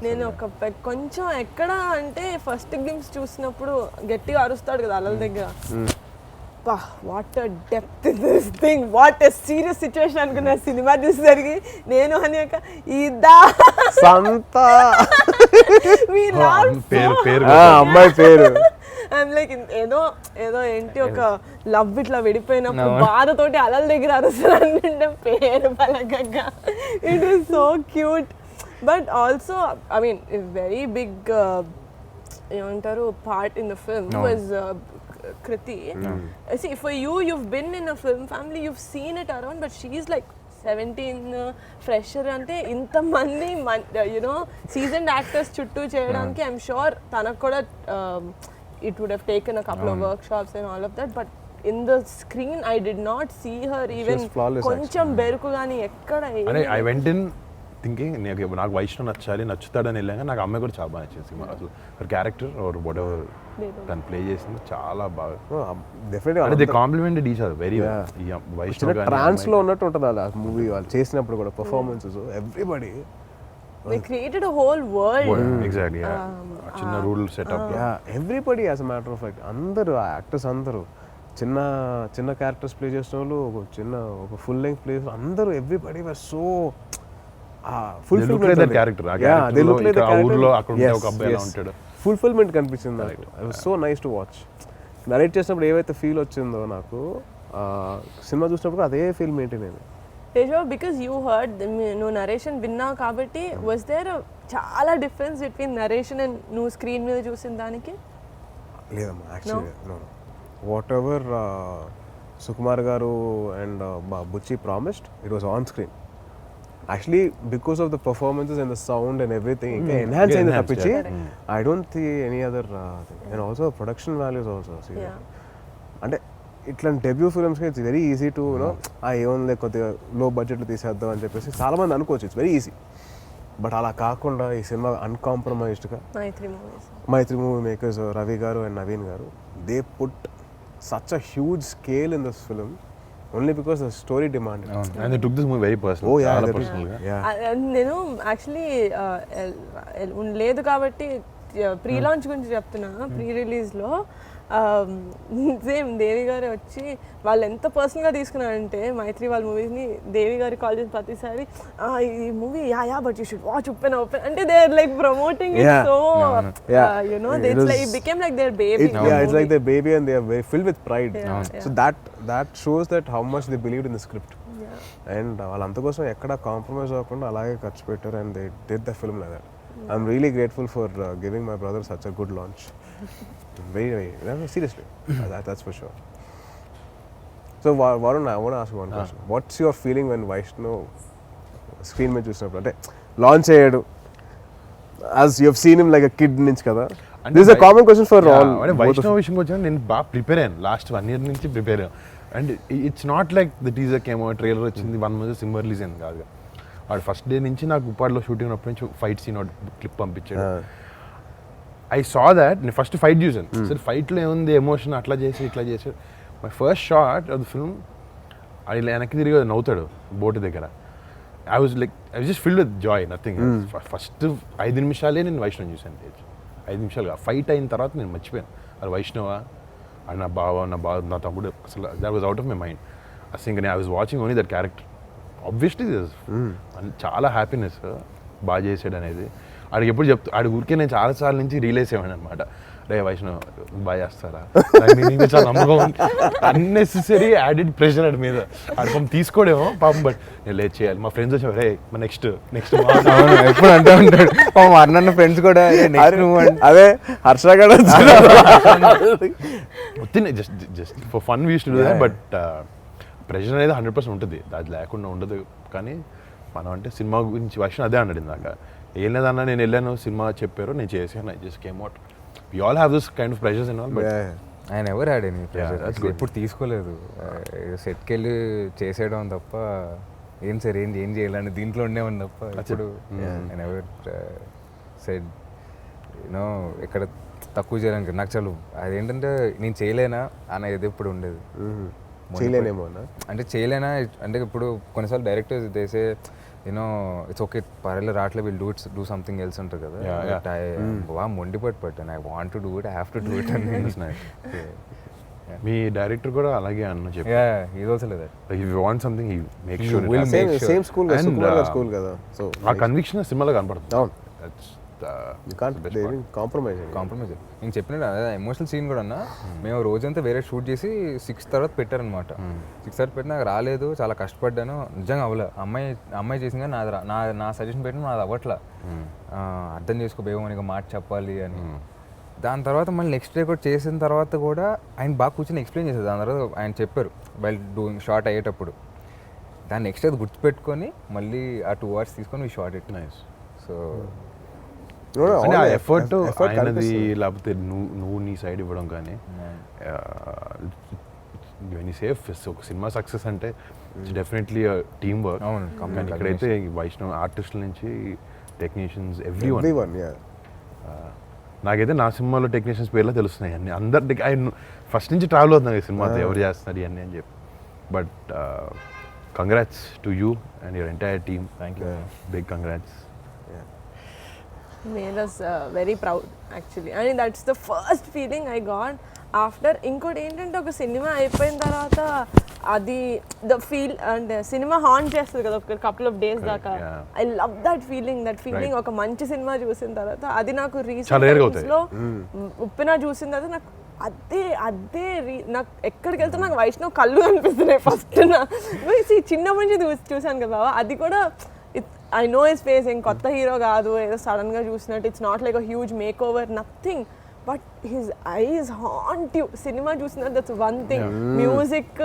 నేను ఒక కొంచెం ఎక్కడ అంటే ఫస్ట్ గ్లింప్స్ చూసినప్పుడు గట్టిగా అరుస్తాడు కదా అలల దగ్గర, what depth this thing, what serious situation అనుకున్నా. సినిమా చూసేసరికి నేను అని ఒక ఇదా సంత పేరు అమ్మాయి పేరు ఐఎమ్ లైక్ ఏదో ఏదో ఏంటి ఒక లవ్ ఇట్లా విడిపోయినప్పుడు బాధతోటి అలల దగ్గర అరుస్తానంటే పేరు పలకగా. It is so cute. But also I mean very big ఏమంటారు part in the film was Kriti. See, for you, you've been in a film family, you've seen it around, but she's like 17 fresher ante inta mandi you know seasoned actors chuttu cheyadaniki I'm sure tanaku kuda it would have taken a couple of workshops and all of that, but in the screen I did not see her even koncham beruku gaani ekkada. I went in thinking నాకు వైష్ణవ్ నచ్చాలి, నచ్చుతాడని వెళ్ళాక నాకు అమ్మాయి కూడా చాలా బాగా నచ్చింది సినిమా. అసలు క్యారెక్టర్ ఆర్ వాట్ ఎవర్ తను ప్లే చేసింది చాలా బాగా. అంటే they complemented each other very well. Vaishnav trance లో ఉన్నట్టు ఉంటుంది అలా మూవీ వాళ్ళు చేసినప్పుడు కూడా performances everybody they created a whole world. Exactly. చిన్న rural setup. Everybody as a matter of fact అందరూ యాక్టర్స్ అందరూ చిన్న చిన్న క్యారెక్టర్స్ ప్లే చేసిన వాళ్ళు, ఒక ఫుల్ లెంగ్త్ ప్లే అందరూ ఎవ్రీబడి వర్ సో ఫుల్ఫిల్మెంట్ కనిపించింది నాకు. I was so nice to watch. Narrate చేసినప్పుడు ఏవైతే ఫీల్ వచ్చిందో నాకు సినిమా చూసినప్పుడు అదే ఫీల్ మెయింటైన్ అయింది. Tejo, because you heard నువ్వు నరేషన్ విన్నావు కాబట్టి was there చాలా డిఫరెన్స్ బిట్వీన్ నరేషన్ అండ్ నువ్వు స్క్రీన్ మీద చూసిన దానికి? లేదమ్మా actually whatever Sukumar garu and Buchi promised it was on screen. Actually because of the performances and the sound and everything ఇంకా ఎన్హాన్స్ అయింది తప్పించి ఐ డోంట్ థీ any other and also production values also అంటే ఇట్లాంటి డెబ్యూ ఫిల్మ్స్కి it's very easy to you know ఏముంది కొద్దిగా లో బడ్జెట్లో తీసేద్దాం అని చెప్పేసి చాలామంది అనుకోవచ్చు ఇట్స్ వెరీ ఈజీ. బట్ అలా కాకుండా ఈ సినిమా అన్కాంప్రమైజ్డ్గా మైత్రి మూవీ మేకర్స్ రవి గారు అండ్ నవీన్ గారు they put such a huge scale in this film only because the story demand. And they took this movie very personal. Oh, yeah, చాలా that is- personal గా. yeah. నేను actually లేదు కాబట్టి pre launch గురించి చెప్తున్నా. Pre రిలీజ్లో same దేవి గారు వచ్చి వాళ్ళు ఎంత పర్సనల్గా తీసుకున్నారంటే మైత్రి వాళ్ళ మూవీస్ని దేవి గారి కాల్ చేసిన ప్రతిసారి ఈ movie yeah but you should watch open అంటే they are like promoting it so you know they it's like it became like their baby. It's like their baby and they are very filled with pride. So that shows that how much they believed in the script. And వాళ్ళంత కోసం ఎక్కడ compromise అవ్వకుండా అలాగే ఖర్చు పెట్టారు and they did the film like that. I'm really grateful for giving my brother such a good launch. Very seriously. That's for sure. So Varun, I want to ask you one question. What's your feeling when Vaishnav screen మీద చూసినప్పుడు అంటే launch అయ్యాడు as you have seen him like a kid నుంచి కదా? This is a common question for all. అంటే వైష్ణవ్ విషయంకి వచ్చాను నేను బాగా ప్రిపేర్ అయ్యాను లాస్ట్ 1 year నుంచి ప్రిపేర్ అయ్యాను. And it's not like the teaser కేమో ట్రైలర్ వచ్చింది 1 month సినిమా రిలీజ్ అయింది కాదు. వాడు ఫస్ట్ డే నుంచి నాకు ఉప్పాడులో షూటింగ్ ఉన్నప్పటి నుంచి ఫైట్ సీన్ క్లిప్ పంపించాడు. ఐ సా దాట్ నేను ఫస్ట్ ఫైట్ చూసాను. సరే ఫైట్లో ఏముంది ఎమోషన్ అట్లా చేసి ఇట్లా చేసాడు. My first shot of the film అది వెనక్కి తిరిగి నవ్వుతాడు బోటు దగ్గర. I was just filled with Joy nothing. First 5 నిమిషాలే నేను వైష్ణవ్ చూసాను. 5 నిమిషాలుగా ఫైట్ అయిన తర్వాత నేను మర్చిపోయాను అది వైష్ణవ అది నా బావ నా తమ్ముడు అసలు that was out of my mind. అసలు ఇంకా I was watching only that character. Obviously చాలా హ్యాపీనెస్ బాగా చేసాడు అనేది. ఆడికి ఎప్పుడు ఆడి ఊరికే నేను చాలాసార్లు నుంచి రియలైజ్ అయ్యాను అనమాట. రే వైష్ణవ్ బాగా చేస్తారా ఇంకా చాలా నమ్మకం అన్నెసెసరీ యాడెడ్ ప్రెషర్ ఆడి మీద. ఆడి పాపం తీసుకోడేమో పాపం బట్ నేను లేట్ చేయాలి. మా ఫ్రెండ్స్ వచ్చి రే మా నెక్స్ట్ ఎప్పుడు అంటూ ఉంటాడు అన్న ఫ్రెండ్స్ కూడా అదే హర్ష గడ just for fun wish to do that. But pressure అనేది 100% ఉంటుంది, అది లేకుండా ఉండదు. కానీ మనం అంటే సినిమా గురించి వైష్ణవ్ అదే అన్నాడు ఇందాక. ఏం లేదన్నా నేను వెళ్ళాను సినిమా చెప్పారు నేను చేసాను. I just came out. We all have this kind of pressures and all. But ఆయన ఎవరు ఆడని ఎప్పుడు తీసుకోలేదు. సెట్కి వెళ్ళి చేసేయడం తప్ప ఏం సార్ ఏం చేయాలని దీంట్లో ఉండేవాడిని తప్ప ఇప్పుడు ఆయన ఎవరు సెడ్ యూనో ఎక్కడ తక్కువ చేయడానికి నాకు చాలు. అదేంటంటే నేను చేయలేనా అన్న ఇది ఎప్పుడు ఉండేది. చేయలేనేమో అంటే చేయలేనా అంటే ఇప్పుడు కొన్నిసార్లు డైరెక్టర్స్ చేసే యూనో ఇట్స్ ఓకే పర్లేదు రాట్లే విల్ డూ సంథింగ్ ఎల్స్ ఉంటుంది కదా. బాగా మొండిపట్టు పట్టాను. I want to do it, I have to do it అని. మీ డైరెక్టర్ కూడా అలాగే అన్న చెప్పి ఇది ఆల్సో లేదు if you want something he make sure same school school కదా. సో ఆ కన్విక్షన్ సినిమాలో కనపడుతుంది. అవును కాంప్రమైజ్. నేను చెప్పిన ఎమోషనల్ సీన్ కూడా అన్నా మేము రోజంతా వేరే షూట్ చేసి 6 తర్వాత పెట్టారనమాట. 6 తర్వాత పెట్టినా నాకు రాలేదు, చాలా కష్టపడ్డాను. నిజంగా అవ్వలే. అమ్మాయి చేసింది కానీ నా సజెషన్ పెట్టిన నాది అవ్వట్లా. అర్థం చేసుకో బేగం ఇక మాట చెప్పాలి అని. దాని తర్వాత మళ్ళీ నెక్స్ట్ డే కూడా చేసిన తర్వాత కూడా ఆయన బాగా కూర్చొని ఎక్స్ప్లెయిన్ చేశారు. దాని తర్వాత ఆయన చెప్పారు వైల్ డూయింగ్ షార్ట్ అయ్యేటప్పుడు దాన్ని నెక్స్ట్ అది గుర్తుపెట్టుకొని మళ్ళీ ఆ 2 hours తీసుకొని short it. Nice. So effort ఆయనది లేకపోతే నువ్వు నీ సైడ్ ఇవ్వడం కానీ సేఫ్ ఒక సినిమా సక్సెస్ అంటే డెఫినెట్లీ టీమ్ వర్క్. ఇక్కడైతే వైష్ణవ్ ఆర్టిస్టుల నుంచి టెక్నీషియన్స్ ఎవ్రీవన్. నాకైతే నా సినిమాలో టెక్నీషియన్స్ పేర్లో తెలుస్తున్నాయి అన్ని. అందరికి ఆయన ఫస్ట్ నుంచి ట్రావెల్ అవుతున్నాయి సినిమాతో ఎవరు చేస్తున్నారు ఇవన్నీ అని చెప్పి. But congrats to you and your entire team. Thank you, big congrats. made us very proud actually. I mean that's the first feeling I got after. ఇంకోటి ఏంటంటే ఒక సినిమా అయిపోయిన తర్వాత అది the feel and cinema haunt చేస్తుంది కదా ఒక couple of days దాకా. ఐ లవ్ దట్ ఫీలింగ్ ఒక మంచి సినిమా చూసిన తర్వాత. అది నాకు రీసెంట్ లో ఉప్పిన చూసిన తర్వాత నాకు అదే నాకు ఎక్కడికి వెళ్తే నాకు వైష్ణవ్ కళ్ళు కనిపిస్తున్నాయి ఫస్ట్. చిన్నప్పటి నుంచి చూసాను కదా బాబా. అది కూడా I know his face, ఏం కొత్త హీరో కాదు, ఏదో సడన్గా చూసినట్టు. It's not like a huge makeover, nothing. But his eyes haunt you. సినిమా చూసినట్టు that's one thing. Music,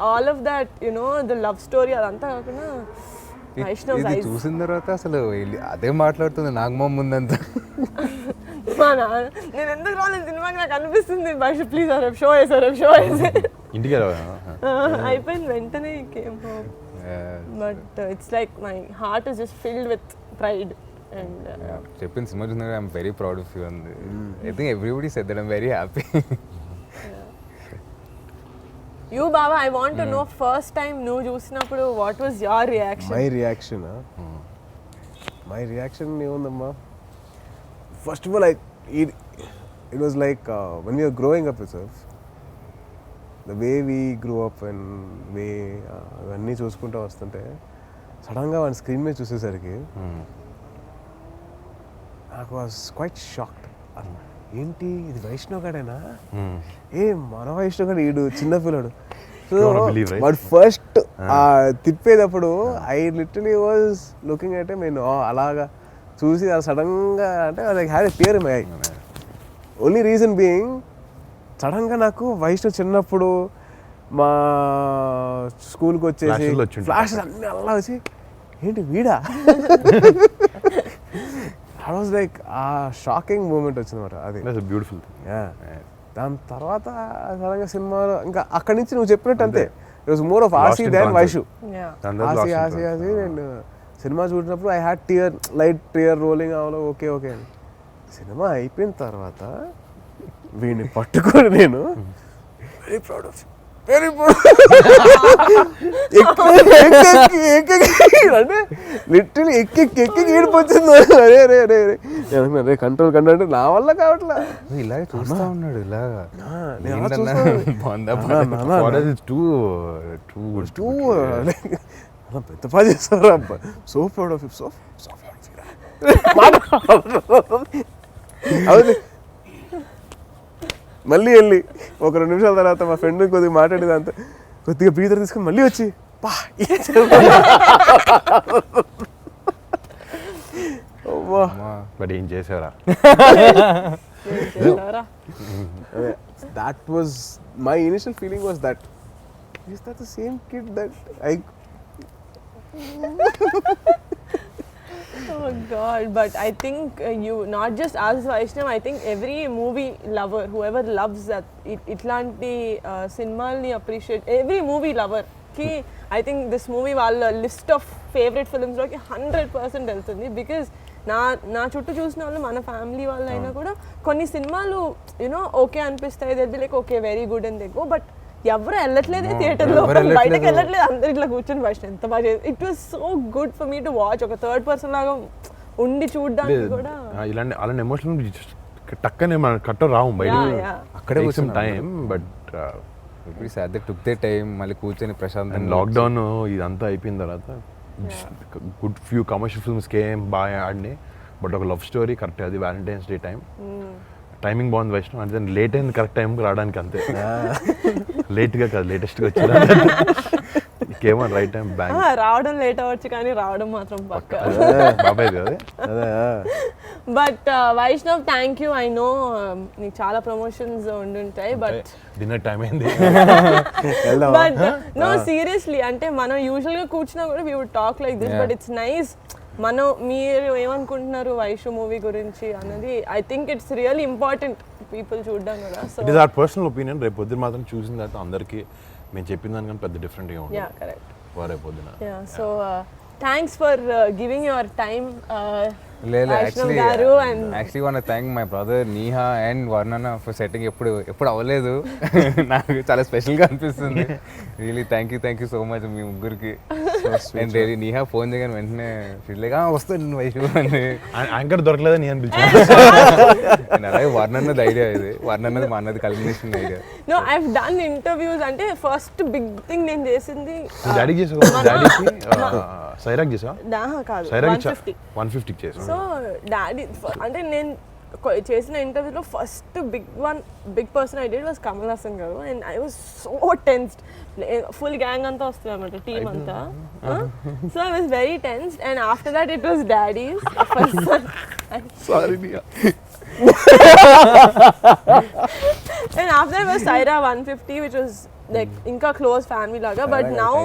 all of that, you know the love story అదంతా కాకుండా వైష్ణవ్ ఇది eyes. చూసిన తర్వాత అసలు అదే మాట్లాడుతుంది నాగమ్మ ముందంతా. మా నాన్న నేను ఎందుకు రాలేదు సినిమాకి నాకు అనిపిస్తుంది వైష్ణవ్ ప్లీజ్ షో షో వేసే ఇంటికి అయిపోయింది వెంటనే came home. But it's like my heart is just filled with pride and చెప్పిన సినిమా చూసిన I'm very proud of you అంది. I think everybody said that I'm very happy. You బాబా I want to know first time నువ్వు చూసినప్పుడు what was your reaction? My reaction ఏముందమ్మా, first of all it was like when we're growing up itself, the way we grow up and way అవన్నీ చూసుకుంటూ వస్తుంటే సడన్గా వాడిని screen మీద చూసేసరికి నాకు వాజ్ క్వైట్ షాక్డ్. ఏంటి ఇది వైష్ణవ్ గడేనా? మన వైష్ణవ్ గడ ఈడు చిన్న పిల్లడు. సో బట్ ఫస్ట్ తిప్పేటప్పుడు I literally was looking at నేను అలాగా చూసి సడన్గా అంటే like had a tear in my eye. Only reason being సడన్గా నాకు వైష్ణవ్ చిన్నప్పుడు మా స్కూల్కి వచ్చేసి ఫ్లాషెస్ అన్నీ అలా వచ్చి ఏంటి వీడా ఐ వాజ్ లైక్ ఆ షాకింగ్ మూమెంట్ వచ్చిందన్నమాట. అది బ్యూటిఫుల్. దాని తర్వాత సడన్గా సినిమాలో ఇంకా అక్కడి నుంచి నువ్వు చెప్పినట్టు అంతే, it was more of Aasi than Vaishu. Aasi నేను సినిమా చూసినప్పుడు I had tear, light tear rolling అవ్వలో ఓకే ఓకే అని. సినిమా అయిపోయిన తర్వాత వీడిని పట్టుకొని నేను very proud of very proud అంటే లిటరలీ ఎక్కి ఏడుపు వచ్చింది. అరే అరే అరే అరే కంట్రోల్ అంటే నా వల్ల కావట్లా. ఇలాగే చూస్తా ఉన్నాడు ఇలాగా. పెద్ద పని చేస్తారు అబ్బా. సో ప్రౌడ్ ఆఫ్ సో అవును. మళ్ళీ వెళ్ళి ఒక 2 నిమిషాల తర్వాత మా ఫ్రెండ్ కొద్దిగా మాట్లాడేది అంత కొద్దిగా బ్రీదర్ తీసుకొని మళ్ళీ వచ్చి పా బట్ ఏం చేసారా? That was my initial feeling was that is that the same kid that I Oh God, but I think you not just as Vaishnav, I think every movie lover, whoever loves that, itlanti cinema appreciate, every movie lover ki I think this movie వాళ్ళ list of favourite films లోకి 100% వెళ్తుంది. Because నా చుట్టూ చూసిన వాళ్ళు మన family వాళ్ళు అయినా కూడా కొన్ని సినిమాలు యూనో ఓకే అనిపిస్తాయి, they be like okay very good and they go, but ఎవరు వెళ్ళట్లేదే థియేటర్లో, బయటకు వెళ్ళట్లేదు, అందరు ఇట్లా కూర్చొని ఫస్ట్ ఎంత బాగా. It was so good for me to watch, ఒక థర్డ్ పర్సన్ లాగా ఉండి చూడడానికి కూడా. ఇలాంటి అలాంటి ఎమోషన్ టక్కనే మన కట్ట రావు బయట, అక్కడే వచ్చిన time. But took they time మళ్ళీ కూర్చొని ప్రశాంతంగా. లాక్డౌన్ ఇదంతా అయిపోయిన తర్వాత good few commercial films came బాగా ఆడినాయి, బట్ ఒక లవ్ స్టోరీ కరెక్ట్ అది వ్యాలంటైన్స్ డే టైం టైమింగ్ బాగుంది వైష్ణవ్ అంటే లేట్ అయింది కరెక్ట్ టైంకి రావడానికి అంతే. లేట్గా కాదు లేటెస్ట్గా వచ్చింది ఇంకేమో రైట్ టైం బ్యాంక్. రావడం లేట్ అవ్వచ్చు కానీ రావడం మాత్రం పక్క బాబాయ్ కదా. But Vaishnav thank you. I know నీకు చాలా ప్రమోషన్స్ ఉండుంటాయి బట్ డిన్నర్ టైం అయింది. బట్ నో సీరియస్లీ అంటే మనం యూజువల్గా కూర్చున్నా కూడా we would talk like this, but it's nice. మీరు ఏమనుకుంటున్నారు వైషు మూవీ గురించి అన్నది I think it's really important people చూడడం కదా. So it is our personal opinion. రేపు పొద్దున మాత్రం చూసిన తర్వాత అందరికీ మేము చెప్పిన దానికన్నా పెద్ద డిఫరెంట్గా ఉంటుంది. Yeah correct. రేపు పొద్దున so thanks for giving your time actually want to thank my brother Niha and Varnana for setting. ఎప్పుడు అవ్వలేదు, నాకు చాలా స్పెషల్గా అనిపిస్తుంది. Really thank you so much మీ ముగ్గురికి. అండ్ రియలీ నీహా ఫోన్ చేయగానే వెంటనే ఫీల్ లైక్ వస్తుంది వైషు అని. యాంకర్ దొరకలేదని నేను పిలిచాను. అండ్ అలాగే వర్ణన్నది ఐడియా ఇది, వర్ణన్నది మా అన్నది culmination idea. No I have done interviews. అంటే ఫస్ట్ బిగ్ థింగ్ నేను చేసింది డాడీకి చేసా, డాడీకి సైరాక్ చేసా కాదు, సైరాక్ 150 చేసా. సో డాడీ అంటే నేను చేసిన ఇంటర్వ్యూలో first big person I did was Kamal Haasan garu. And I was so tensed, full gang అంతా వస్తుంది అనమాట, టీమ్ అంతా. So I was very tensed. And after that it was daddy's sorry. And after that was Saira 150, which was like inka close family laga. But now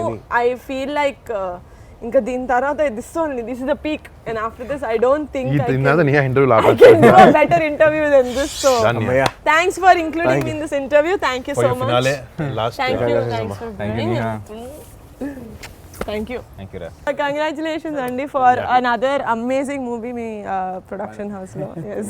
I feel like ఇంకా దీని తర్వాత this only this is the peak and after this I don't think ఈ తిన్నది నీ interview I లాభం can do a better interview than this. So, అమ్మయ్య thanks for including me in this interview. Thank you so much. Finale last Thank you. Thanks for Thank you, being. Neha. Thank you. Thank you రా Congratulations, Andy, for another amazing movie. Me production house lo. Yes.